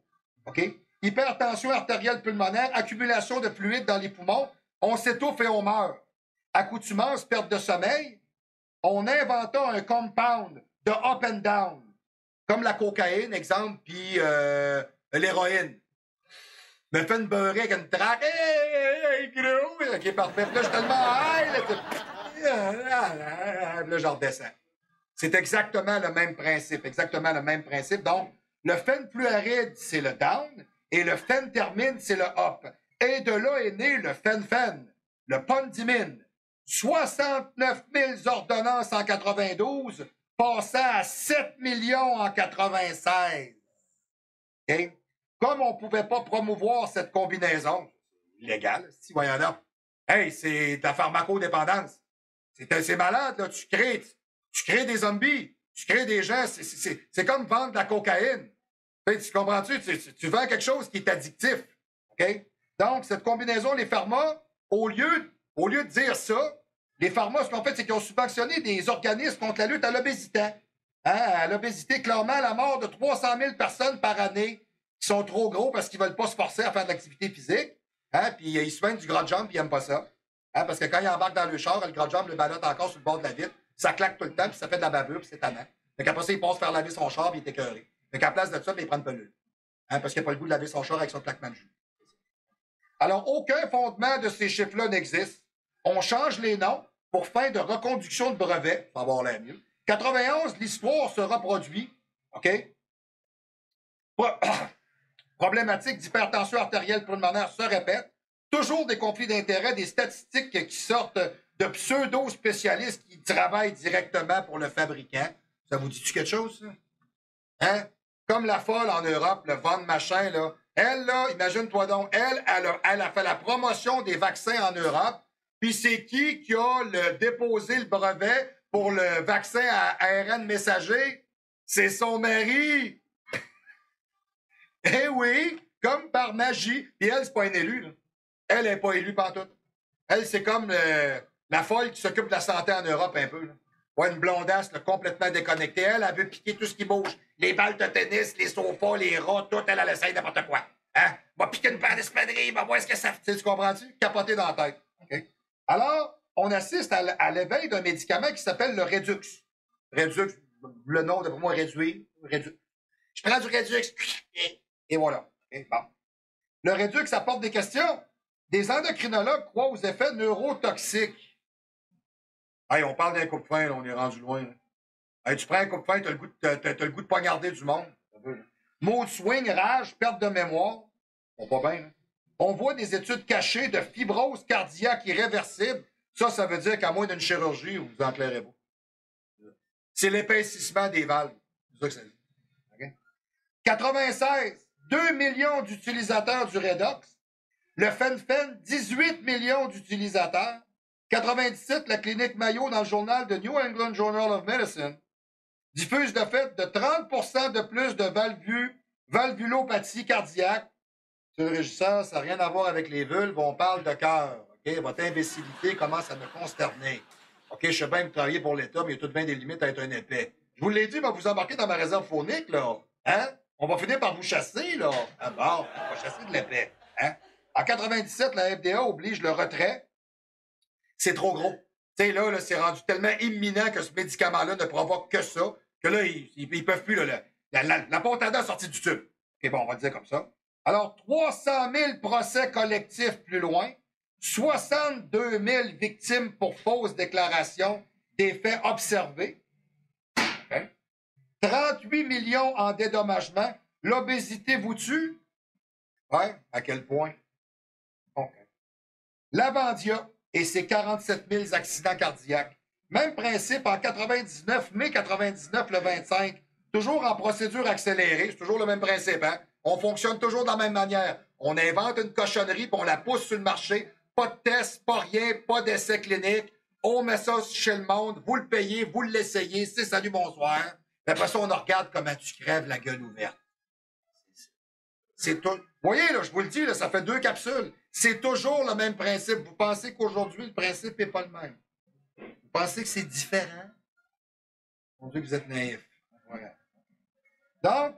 OK? Hypertension artérielle pulmonaire, accumulation de fluide dans les poumons, on s'étouffe et on meurt. Accoutumance, perte de sommeil, on inventa un compound de up and down, comme la cocaïne, exemple, puis l'héroïne. Me fait une beurrée avec une traque. Hey, gros! OK, parfait. Puis là, je suis tellement high. Là, je redescends. C'est exactement le même principe. Exactement le même principe. Donc, le fenfluoride, c'est le down, et le phentermine, c'est le up. Et de là est né le fen-fen, le pondimine. 69 000 ordonnances en 92, passant à 7 millions en 96. OK? Comme on ne pouvait pas promouvoir cette combinaison, illégale, si voyons là. Hey, c'est ta pharmacodépendance. C'est malade, là. Tu crées des zombies. Tu crées des gens. C'est comme vendre de la cocaïne. Tu comprends-tu? Tu vends quelque chose qui est addictif. OK? Donc, cette combinaison, les pharma, au lieu de dire ça, Les pharma, ce qu'on fait, c'est qu'ils ont subventionné des organismes contre la lutte à l'obésité. Hein? À l'obésité, clairement, la mort de 300 000 personnes par année qui sont trop gros parce qu'ils ne veulent pas se forcer à faire de l'activité physique. Hein? Puis ils se mettent du gros jump, puis ils n'aiment pas ça. Hein? Parce que quand ils embarquent dans le char, le gros jump le balotte encore sur le bord de la vitre. Ça claque tout le temps, puis ça fait de la bavure, puis c'est tannant. Fait qu'après ça, il passe faire laver son char, puis il est écœuré. Fait qu'à place de ça, il prend une pelule. Hein? Parce qu'il n'a pas le goût de laver son char avec son claquement de jus. Alors, aucun fondement de ces chiffres-là n'existe. On change les noms pour fin de reconduction de brevets. Ça va avoir l'air mieux. 91, l'histoire se reproduit. OK? Problématique d'hypertension artérielle pulmonaire se répète. Toujours des conflits d'intérêts, des statistiques qui sortent de pseudo-spécialistes qui travaillent directement pour le fabricant. Ça vous dit-tu quelque chose, ça? Hein? Comme la folle en Europe, le Von Machin, là. Elle, là, imagine-toi donc, elle a fait la promotion des vaccins en Europe. Puis c'est qui a déposé le brevet pour le vaccin à ARN messager? C'est son mari! Eh oui, comme par magie. Puis elle, c'est pas une élue, là. Elle n'est pas élue pantoute. Elle, c'est comme la folle qui s'occupe de la santé en Europe un peu, là. Ouais, une blondasse là, complètement déconnectée. Elle veut piquer tout ce qui bouge. Les balles de tennis, les sofas, les rats, tout, elle essaye n'importe quoi. Hein? Va piquer une paire d'espadrilles, va voir ce que ça fait. Tu comprends-tu? Capoter dans la tête. Okay? Alors, on assiste à l'éveil d'un médicament qui s'appelle le Redux. Redux, le nom, pour moi, réduire. Redux. Je prends du Redux. Et voilà. Okay? Bon. Le Redux apporte des questions. Des endocrinologues croient aux effets neurotoxiques. Hey, on parle d'un coupe-fin, on est rendu loin. Hey, tu prends un coupe-fin, t'as le goût de poignarder du monde. Mood swing, rage, perte de mémoire. Pas bien, hein? On voit des études cachées de fibrose cardiaque irréversible. Ça veut dire qu'à moins d'une chirurgie, vous vous en clairez pas. C'est l'épaississement des valves. C'est ça que ça dit. Okay? 96, 2 millions d'utilisateurs du Redox. Le Fen-Phen, 18 millions d'utilisateurs. 97, la clinique Mayo dans le journal de New England Journal of Medicine diffuse de fait de 30% de plus de valvulopathie cardiaque. Monsieur le régisseur, ça n'a rien à voir avec les vulves, on parle de cœur. Okay? Votre imbécilité commence à me consterner. OK, je sais bien que vous travaillez pour l'État, mais il y a tout de même des limites à être un épais. Je vous l'ai dit, mais vous embarquez dans ma réserve phonique, là. Hein? On va finir par vous chasser, là. Ah bon, on va chasser de l'épais. Hein? En 97, la FDA oblige le retrait. C'est trop gros. Tu sais, là, c'est rendu tellement imminent que ce médicament-là ne provoque que ça, que là, ils peuvent plus, là, la pontada sortie du tube. OK, bon, on va le dire comme ça. Alors, 300 000 procès collectifs plus loin, 62 000 victimes pour fausses déclarations des faits observés, okay? 38 millions en dédommagement. L'obésité vous tue? Ouais, à quel point? Okay. L'Avandia et ses 47 000 accidents cardiaques. Même principe en 99, mai 99, le 25. Toujours en procédure accélérée. C'est toujours le même principe, hein? On fonctionne toujours de la même manière. On invente une cochonnerie puis on la pousse sur le marché. Pas de test, pas rien, pas d'essai clinique. On met ça chez le monde. Vous le payez, vous l'essayez. C'est salut, bonsoir. Puis après ça, on regarde comment tu crèves la gueule ouverte. C'est tout. Vous voyez, là, je vous le dis, là, ça fait 2 capsules. C'est toujours le même principe. Vous pensez qu'aujourd'hui, le principe n'est pas le même. Vous pensez que c'est différent? Mon Dieu, vous êtes naïf. Voilà. Donc,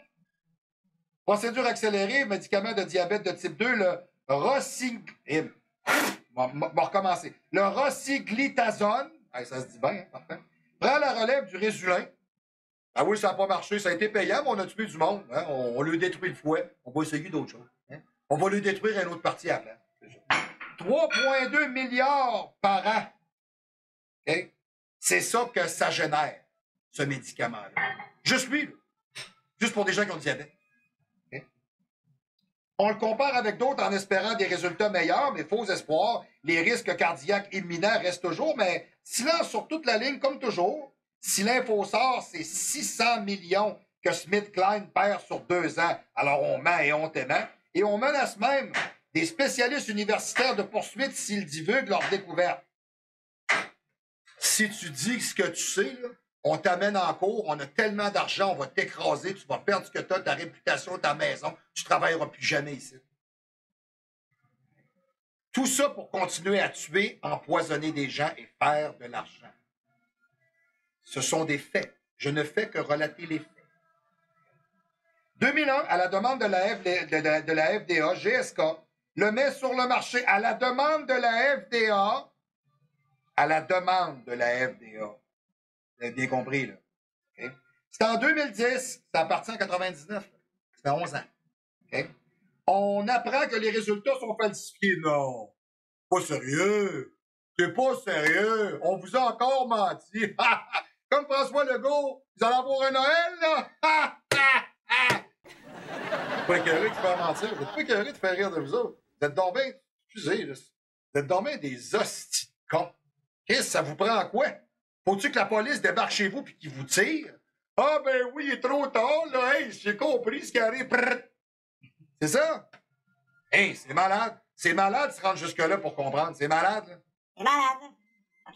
procédure accélérée, médicament de diabète de type 2, le recommencer. Le rosiglitazone, ça se dit bien, hein, parfait, prend la relève du Résulin. Ah oui, ça n'a pas marché, ça a été payant, mais on a tué du monde. Hein? On lui détruit le fouet. On va essayer d'autres choses. Hein? On va lui détruire une autre partie après. 3,2 milliards par an. Okay? C'est ça que ça génère, ce médicament-là. Juste lui, là. Juste pour des gens qui ont le diabète. Okay? On le compare avec d'autres en espérant des résultats meilleurs, mais faux espoirs. Les risques cardiaques imminents restent toujours, mais silence sur toute la ligne, comme toujours. Si l'info sort, c'est 600 millions que SmithKline perd sur 2 ans. Alors on ment et on t'aimant. Et on menace même des spécialistes universitaires de poursuite s'ils divulguent leurs découvertes. Si tu dis ce que tu sais, là, on t'amène en cours, on a tellement d'argent, on va t'écraser, tu vas perdre ce que tu as, ta réputation, ta maison, tu ne travailleras plus jamais ici. Tout ça pour continuer à tuer, empoisonner des gens et faire de l'argent. Ce sont des faits. Je ne fais que relater les faits. 2001, à la demande de la FDA, GSK le met sur le marché à la demande de la FDA. À la demande de la FDA. Vous avez bien compris, là. Okay? C'est en 2010, ça appartient en 99. Ça fait 11 ans. Okay? On apprend que les résultats sont falsifiés. Non, pas sérieux. C'est pas sérieux. On vous a encore menti. Comme François Legault, vous allez avoir un Noël, là. Vous êtes pas écœuré de faire mentir. Vous êtes pas écœuré de faire rire de vous autres. Vous êtes donc bien, excusez, là. Vous êtes donc bien des hosties de cons. Qu'est-ce que ça vous prend à quoi? Faut-tu que la police débarque chez vous puis qu'ils vous tire? Ah ben oui, il est trop tard, là. Hey, j'ai compris ce qui arrive. C'est ça? Hey, c'est malade. C'est malade de se rendre jusque-là pour comprendre. C'est malade, là. C'est malade.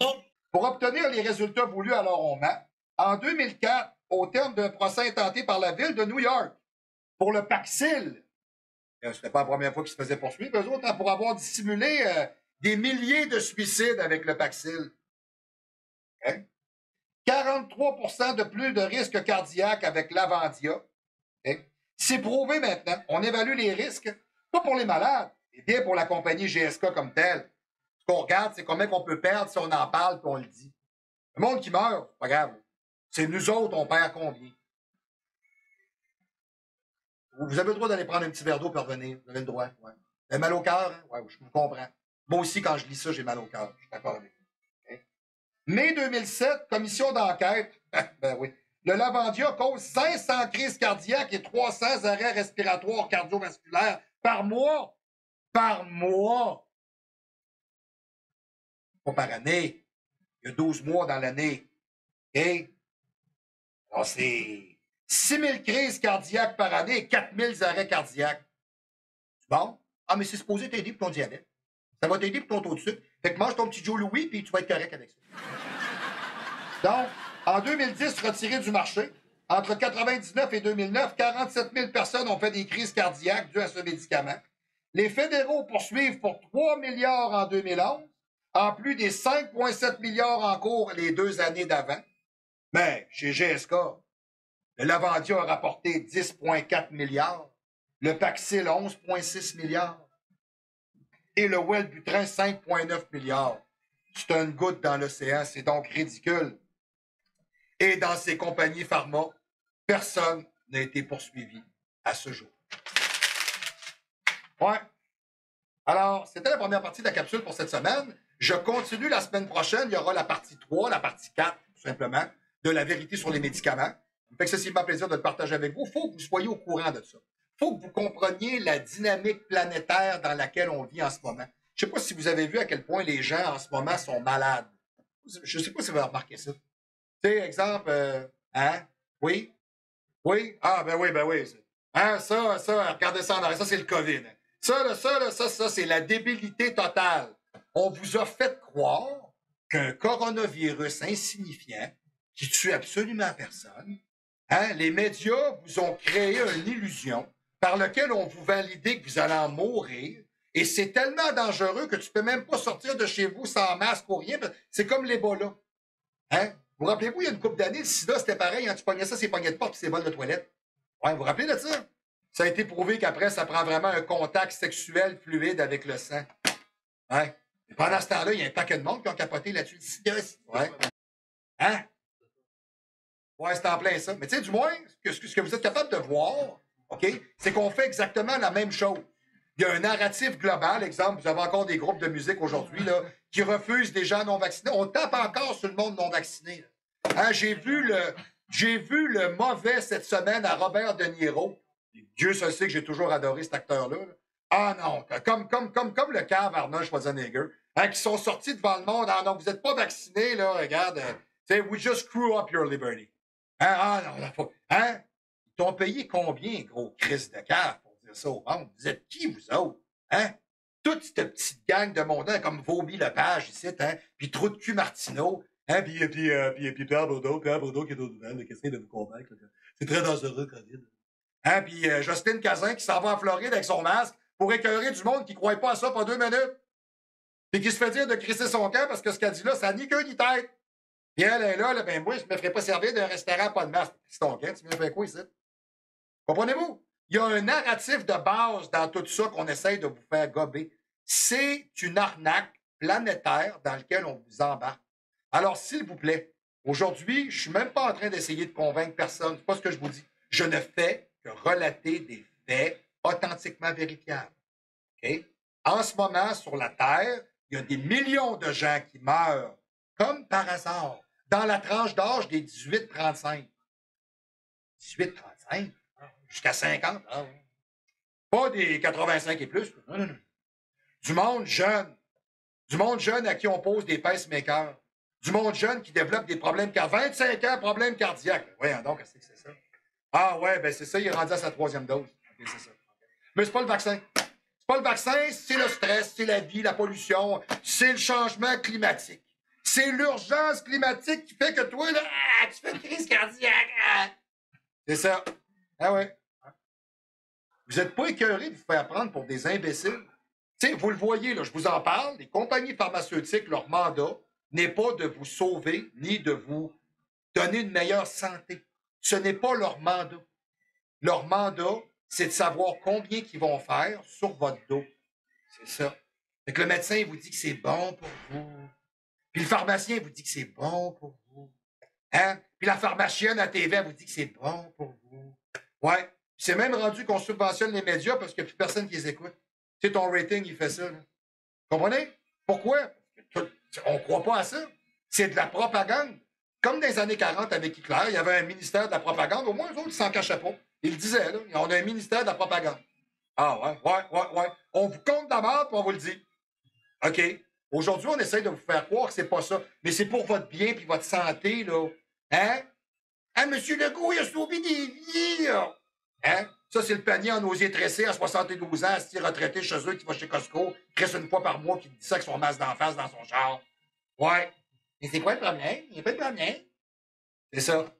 OK? Pour obtenir les résultats voulus, alors on ment. En 2004, au terme d'un procès intenté par la ville de New York pour le Paxil, c'était pas la première fois qu'ils se faisaient poursuivre, eux autres, hein, pour avoir dissimulé des milliers de suicides avec le Paxil. Okay? 43% de plus de risques cardiaques avec l'Avandia. Okay? C'est prouvé maintenant. On évalue les risques, pas pour les malades, mais bien pour la compagnie GSK comme telle. Ce qu'on regarde, c'est combien qu'on peut perdre si on en parle et on le dit. Le monde qui meurt, c'est pas grave. C'est nous autres, on perd combien? Vous avez le droit d'aller prendre un petit verre d'eau et revenir. Vous avez le droit. Ouais. Vous avez mal au cœur? Hein? Ouais, je vous comprends. Moi aussi, quand je lis ça, j'ai mal au cœur. Je suis d'accord avec vous. Okay? Mai 2007, commission d'enquête. Ben oui. Le Lavandia cause 500 crises cardiaques et 300 arrêts respiratoires cardiovasculaires par mois. Par mois. Pas par année. Il y a 12 mois dans l'année. OK? Alors, c'est 6 000 crises cardiaques par année et 4 000 arrêts cardiaques. Bon. Ah, mais c'est supposé t'aider pour ton diabète. Ça va t'aider pour ton taux de sucre. Fait que mange ton petit Joe Louis puis tu vas être correct avec ça. Donc, en 2010, retiré du marché. Entre 1999 et 2009, 47 000 personnes ont fait des crises cardiaques dues à ce médicament. Les fédéraux poursuivent pour 3 milliards en 2011, en plus des 5,7 milliards en cours les 2 années d'avant. Mais chez GSK, le Lavandia a rapporté 10,4 milliards, le Paxil 11,6 milliards et le Wellbutrin 5,9 milliards. C'est une goutte dans l'océan, c'est donc ridicule. Et dans ces compagnies pharma, personne n'a été poursuivi à ce jour. Ouais. Alors, c'était la première partie de la capsule pour cette semaine. Je continue la semaine prochaine. Il y aura la partie 3, la partie 4, tout simplement, de la vérité sur les médicaments. Ça me fait excessivement plaisir de le partager avec vous. Il faut que vous soyez au courant de ça. Il faut que vous compreniez la dynamique planétaire dans laquelle on vit en ce moment. Je ne sais pas si vous avez vu à quel point les gens en ce moment sont malades. Je ne sais pas si vous avez remarqué ça. Tu sais, exemple, hein? Oui? Oui? Ah, ben oui, ben oui. Hein, ça, regardez ça en arrière. Ça, c'est le COVID. Ça, c'est la débilité totale. On vous a fait croire qu'un coronavirus insignifiant qui tue absolument personne, hein, les médias vous ont créé une illusion par laquelle on vous validait que vous allez en mourir. Et c'est tellement dangereux que tu peux même pas sortir de chez vous sans masque ou rien. C'est comme l'Ebola. Hein? Vous rappelez-vous, il y a une couple d'années, le sida, c'était pareil. Hein? Tu pognais ça, c'est poignées de porte et c'est bols de toilette. Ouais, vous vous rappelez de ça? Ça a été prouvé qu'après, ça prend vraiment un contact sexuel fluide avec le sang. Ouais. Et pendant ce temps-là, il y a un paquet de monde qui ont capoté là-dessus. Ouais. Hein? Ouais, c'est en plein ça. Mais tu sais, du moins, ce que vous êtes capable de voir, OK, c'est qu'on fait exactement la même chose. Il y a un narratif global. Exemple, vous avez encore des groupes de musique aujourd'hui là, qui refusent des gens non vaccinés. On tape encore sur le monde non vacciné. Hein, j'ai vu le mauvais cette semaine à Robert De Niro. Dieu se sait que j'ai toujours adoré cet acteur-là. Là. Ah non, comme le cave Arnold Schwarzenegger, hein, qui sont sortis devant le monde. Ah non, vous n'êtes pas vaccinés, là, regarde. We just screw up your liberty. Hein, ah non, là, faut, hein? Ils t'ont payé combien, gros Christ de cave, pour dire ça au monde? Vous êtes qui, vous autres? Hein? Toute cette petite gang de mondains comme Vomi Lepage ici, hein? Puis Trou de cul Martineau, hein? Puis Pierre Bourdeau qui est au nouvelle, qui essaie de vous convaincre. Là, c'est très dangereux, COVID. Hein? Puis Justine Cazin qui s'en va en Floride avec son masque pour écœurer du monde qui ne croit pas à ça pendant 2 minutes. puis qui se fait dire de crisser son camp parce que ce qu'elle dit là, ça n'a ni queue ni tête. Puis elle est là, ben moi, je me ferais pas servir d'un restaurant pas de masque. C'est ton camp, tu me fais quoi ici? Comprenez-vous? Il y a un narratif de base dans tout ça qu'on essaye de vous faire gober. C'est une arnaque planétaire dans laquelle on vous embarque. Alors, s'il vous plaît, aujourd'hui, je suis même pas en train d'essayer de convaincre personne. C'est pas ce que je vous dis. Je ne fais que relater des faits authentiquement vérifiables. OK? En ce moment, sur la Terre, il y a des millions de gens qui meurent, comme par hasard, dans la tranche d'âge des 18-35. 18-35? Jusqu'à 50? Ah, oui. Pas des 85 et plus. Non, non, non. Du monde jeune. Du monde jeune à qui on pose des pacemakers. Du monde jeune qui développe des problèmes cardiaques. 25 ans, problèmes cardiaques. Voyons donc, qu'est-ce que c'est ça? Ah ouais, ben c'est ça, il est rendu à sa 3e dose. Okay, c'est ça. Mais c'est pas le vaccin. C'est pas le vaccin, c'est le stress, c'est la vie, la pollution, c'est le changement climatique. C'est l'urgence climatique qui fait que toi, là, tu fais une crise cardiaque. C'est ça. Ah ouais. Vous n'êtes pas écœurés de vous faire prendre pour des imbéciles. Tu sais, vous le voyez, là, je vous en parle, les compagnies pharmaceutiques, leur mandat n'est pas de vous sauver ni de vous donner une meilleure santé. Ce n'est pas leur mandat. Leur mandat, c'est de savoir combien qu'ils vont faire sur votre dos. C'est ça. Fait que le médecin il vous dit que c'est bon pour vous. Puis le pharmacien vous dit que c'est bon pour vous. Hein? Puis la pharmacienne à TV vous dit que c'est bon pour vous. Ouais. C'est même rendu qu'on subventionne les médias parce qu'il n'y a plus personne qui les écoute. Tu sais, ton rating, il fait ça. Là. Comprenez? Pourquoi? On ne croit pas à ça. C'est de la propagande. Comme dans les années 40 avec Hitler, il y avait un ministère de la propagande. Au moins, eux autres, ils s'en cachaient pas. Ils le disaient, là. On a un ministère de la propagande. Ah ouais. On vous compte d'abord, puis on vous le dit. OK. Aujourd'hui, on essaie de vous faire croire que c'est pas ça. Mais c'est pour votre bien puis votre santé, là. Hein? Hein, M. Legault, il a sauvé des vies, là. Hein? Ça, c'est le panier en osier tressé à 72 ans, assis retraité chez eux, qui va chez Costco, qui reste une fois par mois, qui dit ça avec son masque d'en face dans son char. Ouais. Mais c'est quoi le problème? Il n'y a pas de problème. C'est ça.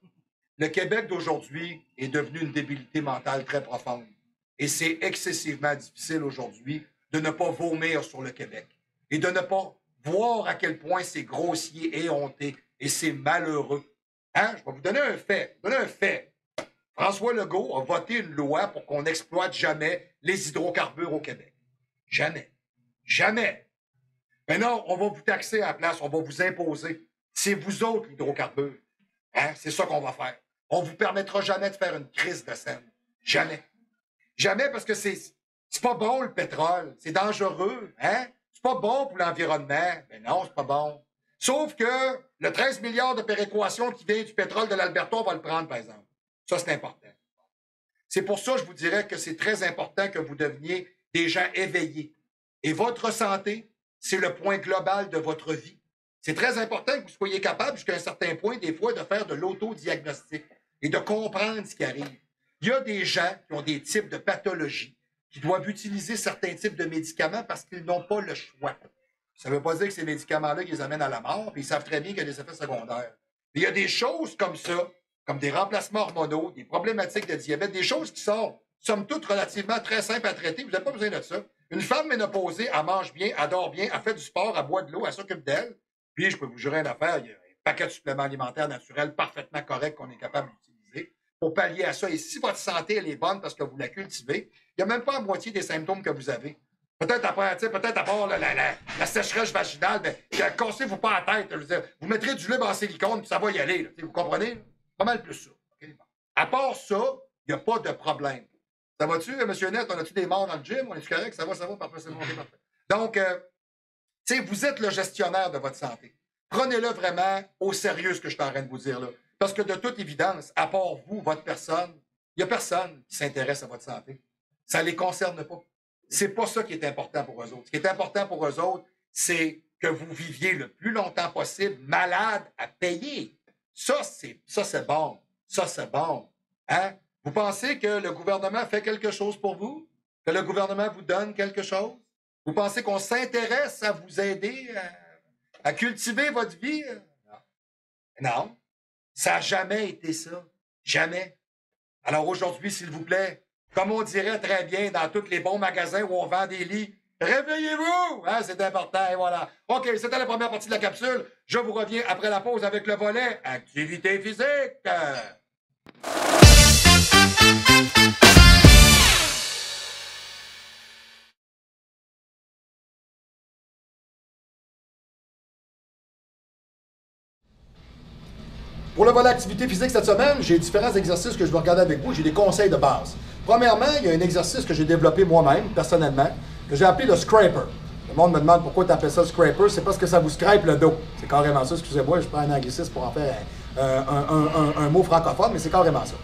Le Québec d'aujourd'hui est devenu une débilité mentale très profonde. Et c'est excessivement difficile aujourd'hui de ne pas vomir sur le Québec. Et de ne pas voir à quel point c'est grossier et honté. Et c'est malheureux. Hein? Je vais vous donner un fait. François Legault a voté une loi pour qu'on n'exploite jamais les hydrocarbures au Québec. Jamais. Jamais. Mais non, on va vous taxer à la place, on va vous imposer. C'est vous autres, l'hydrocarbure. Hein? C'est ça qu'on va faire. On ne vous permettra jamais de faire une crise de scène. Jamais. Jamais parce que c'est pas bon, le pétrole. C'est dangereux. Hein? C'est pas bon pour l'environnement. Mais non, c'est pas bon. Sauf que le 13 milliards de péréquation qui vient du pétrole de l'Alberta, on va le prendre, par exemple. Ça, c'est important. C'est pour ça que je vous dirais que c'est très important que vous deveniez des gens éveillés. Et votre santé, c'est le point global de votre vie. C'est très important que vous soyez capable, jusqu'à un certain point, des fois, de faire de l'autodiagnostic et de comprendre ce qui arrive. Il y a des gens qui ont des types de pathologies qui doivent utiliser certains types de médicaments parce qu'ils n'ont pas le choix. Ça ne veut pas dire que ces médicaments-là qui les amènent à la mort, puis ils savent très bien qu'il y a des effets secondaires. Mais il y a des choses comme ça, comme des remplacements hormonaux, des problématiques de diabète, des choses qui sont, somme toute, relativement très simples à traiter. Vous n'avez pas besoin de ça. Une femme ménopausée, elle mange bien, elle dort bien, elle fait du sport, elle boit de l'eau, elle s'occupe d'elle. Puis, je peux vous jurer une affaire, il y a un paquet de suppléments alimentaires naturels parfaitement corrects qu'on est capable d'utiliser pour pallier à ça. Et si votre santé, elle est bonne parce que vous la cultivez, il n'y a même pas la moitié des symptômes que vous avez. Peut-être à part la sécheresse vaginale, mais cassez-vous pas la tête. Je veux dire, vous mettrez du lube en silicone, puis ça va y aller. Là, vous comprenez? Là? Pas mal plus ça. Okay? À part ça, il n'y a pas de problème. Ça va-tu, M. Net? On a-tu des morts dans le gym? On est-tu correct? Ça va, parfait, c'est bon, parfait. Donc, vous êtes le gestionnaire de votre santé. Prenez-le vraiment au sérieux, ce que je suis en train de vous dire là. Parce que de toute évidence, à part vous, votre personne, il n'y a personne qui s'intéresse à votre santé. Ça ne les concerne pas. C'est pas ça qui est important pour eux autres. Ce qui est important pour eux autres, c'est que vous viviez le plus longtemps possible malade à payer. Ça, c'est bon. Ça, c'est bon. Hein? Vous pensez que le gouvernement fait quelque chose pour vous? Que le gouvernement vous donne quelque chose? Vous pensez qu'on s'intéresse à vous aider à cultiver votre vie? Non. Ça n'a jamais été ça. Jamais. Alors aujourd'hui, s'il vous plaît, comme on dirait très bien dans tous les bons magasins où on vend des lits, Réveillez-vous! Hein, c'est important, et voilà. OK, c'était la première partie de la capsule. Je vous reviens après la pause avec le volet activité physique. Pour le volet activité physique cette semaine, j'ai différents exercices que je vais regarder avec vous. J'ai des conseils de base. Premièrement, il y a un exercice que j'ai développé moi-même, personnellement, que j'ai appelé le scraper. Le monde me demande pourquoi tu appelles ça le scraper. C'est parce que ça vous scrape le dos. C'est carrément ça. Excusez-moi, je prends un anglicisme pour en faire un mot francophone, mais c'est carrément ça.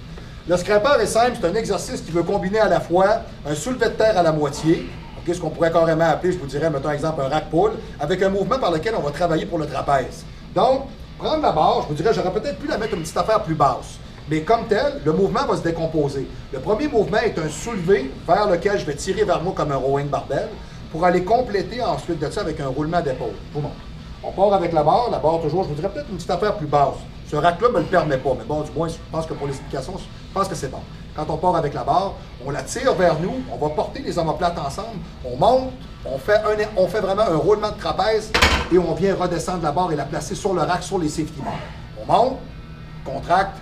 Le scraper est simple. C'est un exercice qui veut combiner à la fois un soulevé de terre à la moitié, ce qu'on pourrait carrément appeler, je vous dirais, mettons exemple, un rack pull, avec un mouvement par lequel on va travailler pour le trapèze. Donc, prendre la barre, je vous dirais, j'aurais peut-être pu la mettre une petite affaire plus basse. Mais comme tel, le mouvement va se décomposer. Le premier mouvement est un soulevé vers lequel je vais tirer vers moi comme un rowing barbell pour aller compléter ensuite de ça avec un roulement d'épaule. Je vous montre. On part avec la barre toujours, je vous dirais peut-être une petite affaire plus basse. Ce rack-là ne me le permet pas, mais bon, du moins, je pense que pour les explications, je pense que c'est bon. Quand on part avec la barre, on la tire vers nous, on va porter les omoplates ensemble, on monte, on fait vraiment un roulement de trapèze et on vient redescendre la barre et la placer sur le rack, sur les safety bars. On monte, contracte,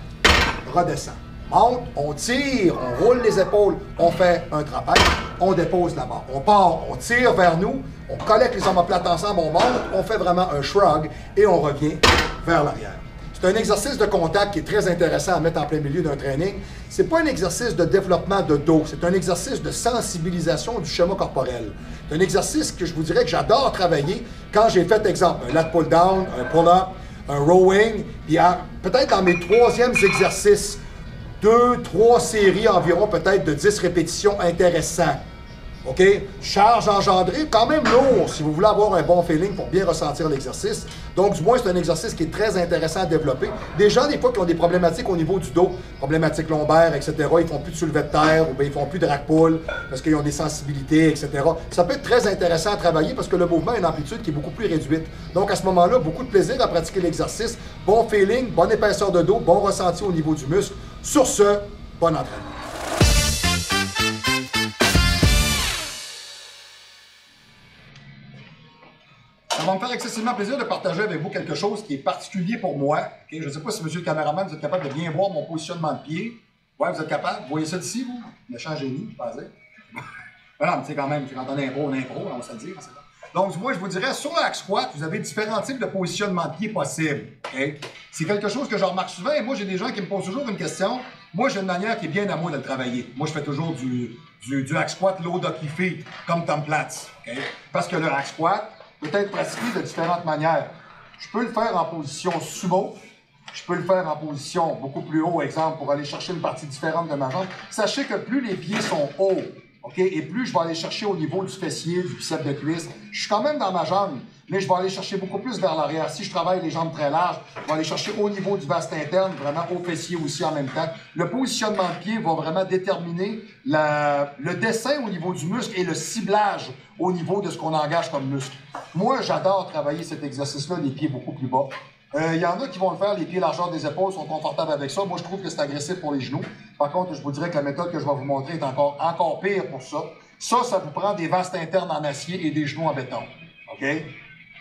redescend. On monte, on tire, on roule les épaules, on fait un trapèze, on dépose la barre. On part, on tire vers nous, on collecte les omoplates ensemble, on monte, on fait vraiment un shrug et on revient vers l'arrière. C'est un exercice de contact qui est très intéressant à mettre en plein milieu d'un training. Ce n'est pas un exercice de développement de dos, c'est un exercice de sensibilisation du schéma corporel. C'est un exercice que je vous dirais que j'adore travailler quand j'ai fait, exemple, un lat pull down, un pull-up, un rowing, puis peut-être dans mes troisièmes exercices, 2-3 séries environ, peut-être de 10 répétitions intéressants. OK? Charge engendrée, quand même lourd si vous voulez avoir un bon feeling pour bien ressentir l'exercice. Donc, du moins, c'est un exercice qui est très intéressant à développer. Des gens, des fois, qui ont des problématiques au niveau du dos, problématiques lombaires, etc., ils font plus de soulevé de terre ou bien ils font plus de rack pull parce qu'ils ont des sensibilités, etc. Ça peut être très intéressant à travailler parce que le mouvement a une amplitude qui est beaucoup plus réduite. Donc, à ce moment-là, beaucoup de plaisir à pratiquer l'exercice. Bon feeling, bonne épaisseur de dos, bon ressenti au niveau du muscle. Sur ce, bon entraînement. Ça va me faire excessivement plaisir de partager avec vous quelque chose qui est particulier pour moi. Okay? Je ne sais pas si, monsieur le caméraman, vous êtes capable de bien voir mon positionnement de pied. Ouais, vous êtes capable? Vous voyez ça d'ici, vous? Méchant génie, je pense. Mais non, mais tu sais, quand même, quand on impro, on va se le dire. Donc, moi, je vous dirais, sur le hack squat, vous avez différents types de positionnement de pied possibles. Okay? C'est quelque chose que je remarque souvent. Et moi, j'ai des gens qui me posent toujours une question. Moi, j'ai une manière qui est bien à moi de le travailler. Moi, je fais toujours du hack squat low docky feet, comme Tom Platz. Okay? Parce que le hack squat peut être pratiqué de différentes manières. Je peux le faire en position sumo. Je peux le faire en position beaucoup plus haut, exemple, pour aller chercher une partie différente de ma jambe. Sachez que plus les pieds sont hauts, okay, et plus je vais aller chercher au niveau du fessier, du biceps de cuisse, je suis quand même dans ma jambe, mais je vais aller chercher beaucoup plus vers l'arrière. Si je travaille les jambes très larges, je vais aller chercher au niveau du vaste interne, vraiment au fessier aussi en même temps. Le positionnement de pied va vraiment déterminer le dessin au niveau du muscle et le ciblage au niveau de ce qu'on engage comme muscle. Moi, j'adore travailler cet exercice-là, les pieds beaucoup plus bas. Il y en a qui vont le faire, les pieds largeur des épaules, sont confortables avec ça. Moi, je trouve que c'est agressif pour les genoux. Par contre, je vous dirais que la méthode que je vais vous montrer est encore pire pour ça. Ça vous prend des vastes internes en acier et des genoux en béton. OK?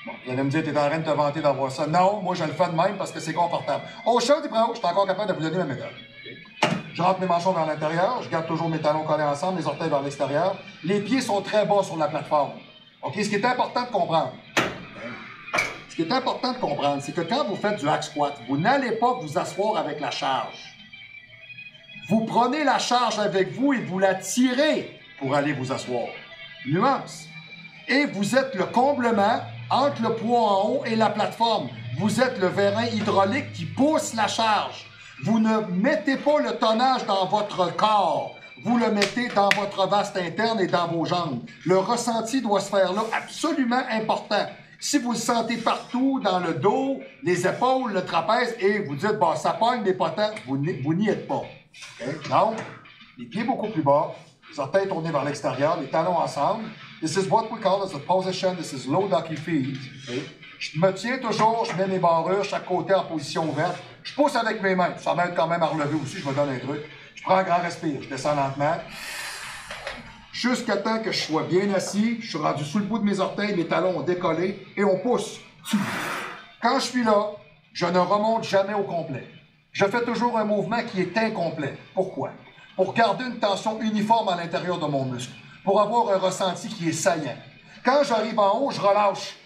Bon, vous allez me dire, tu es en train de te vanter d'avoir ça. Non, moi, je le fais de même parce que c'est confortable. Au shot, je suis encore capable de vous donner ma méthode. Je rentre mes manchons vers l'intérieur, je garde toujours mes talons collés ensemble, les orteils vers l'extérieur. Les pieds sont très bas sur la plateforme. OK? Ce qui est important de comprendre. Ce qui est important de comprendre, c'est que quand vous faites du hack squat, vous n'allez pas vous asseoir avec la charge. Vous prenez la charge avec vous et vous la tirez pour aller vous asseoir. Nuance. Et vous êtes le comblement entre le poids en haut et la plateforme. Vous êtes le vérin hydraulique qui pousse la charge. Vous ne mettez pas le tonnage dans votre corps. Vous le mettez dans votre vaste interne et dans vos jambes. Le ressenti doit se faire là, absolument important. Si vous le sentez partout, dans le dos, les épaules, le trapèze, et vous dites, bon, ça pogne des potents, vous n'y êtes pas. Okay? Donc, les pieds beaucoup plus bas, les orteils tournés vers l'extérieur, les talons ensemble. This is what we call as a position, this is low docky feet. Okay? Je me tiens toujours, je mets mes barrures, chaque côté en position ouverte. Je pousse avec mes mains, ça m'aide quand même à relever aussi, je me donne un truc. Je prends un grand respire, je descends lentement. jusqu'à temps que je sois bien assis, je suis rendu sous le bout de mes orteils, mes talons ont décollé et on pousse. Quand je suis là, je ne remonte jamais au complet. Je fais toujours un mouvement qui est incomplet. Pourquoi? Pour garder une tension uniforme à l'intérieur de mon muscle, pour avoir un ressenti qui est saillant. Quand j'arrive en haut, je relâche.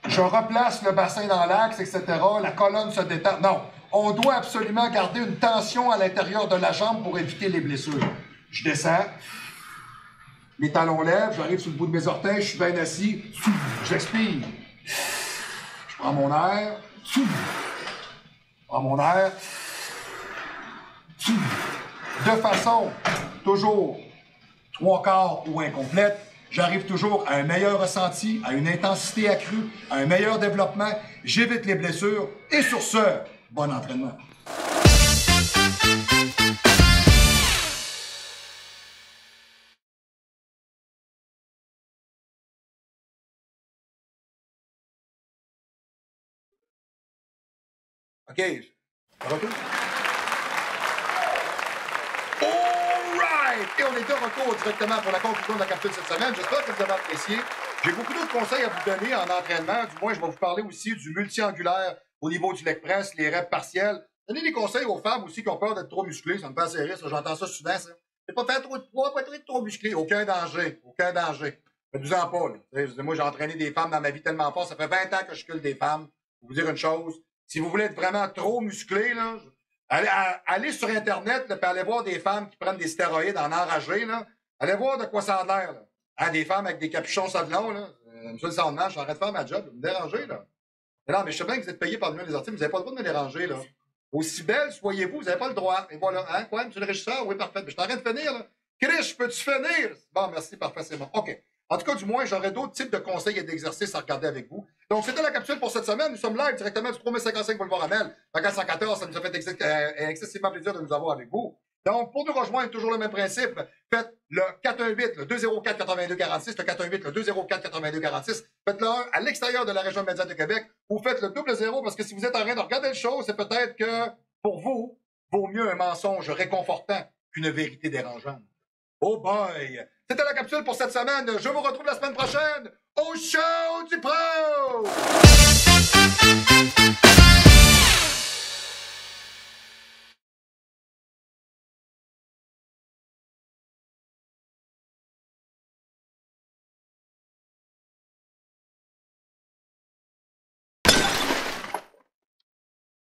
Je replace le bassin dans l'axe, etc. La colonne se détend. Non, on doit absolument garder une tension à l'intérieur de la jambe pour éviter les blessures. Je descends, les talons lèvent, j'arrive sur le bout de mes orteils, je suis bien assis, j'expire. Je prends mon air, je prends mon air, de façon toujours 3/4 ou incomplète. J'arrive toujours à un meilleur ressenti, à une intensité accrue, à un meilleur développement. J'évite les blessures. Et sur ce, bon entraînement. OK. Ça va tout? Alright! Et on est de retour directement pour la conclusion de la capsule cette semaine. J'espère que vous avez apprécié. J'ai beaucoup d'autres conseils à vous donner en entraînement. Du moins, je vais vous parler aussi du multi-angulaire au niveau du leg press, les reps partiels. Donnez des conseils aux femmes aussi qui ont peur d'être trop musclées. Ça me fait assez rire, ça. J'entends ça souvent, ça. C'est pas faire trop de poids, pas être trop musclé. Aucun danger. Aucun danger. Faites-vous-en pas, là. Moi, j'ai entraîné des femmes dans ma vie tellement fort. Ça fait 20 ans que je sculpte des femmes. Je vais vous dire une chose. Si vous voulez être vraiment trop musclé, là, allez sur Internet, là, puis allez voir des femmes qui prennent des stéroïdes en enragé, là. Allez voir de quoi ça a l'air, là. Hein, des femmes avec des capuchons sablons, là. Monsieur le Sandman, je suis en train de faire ma job, vous me dérangez, là. Mais non, mais je sais bien que vous êtes payé par l'Union des artistes, mais vous n'avez pas le droit de me déranger, là. Aussi belle soyez-vous, vous n'avez pas le droit. Et voilà. Hein, quoi, monsieur le régisseur? Oui, parfait. Mais je suis en train de finir, là. Chris, peux-tu finir? Bon, merci, parfait, c'est bon. OK. En tout cas, du moins, j'aurai d'autres types de conseils et d'exercices à regarder avec vous. Donc, c'était la capsule pour cette semaine. Nous sommes live directement du 3055 Boulevard Amel. En 114, ça nous a fait excessivement plaisir de nous avoir avec vous. Donc, pour nous rejoindre, toujours le même principe. Faites le 418, le 204-8246, le 418, le 204-8246. Faites-le 1 à l'extérieur de la région médiane de Québec. Ou faites le 00 parce que si vous êtes en train de regarder le show, c'est peut-être que, pour vous, vaut mieux un mensonge réconfortant qu'une vérité dérangeante. Oh boy! C'était la capsule pour cette semaine. Je vous retrouve la semaine prochaine au show du pro!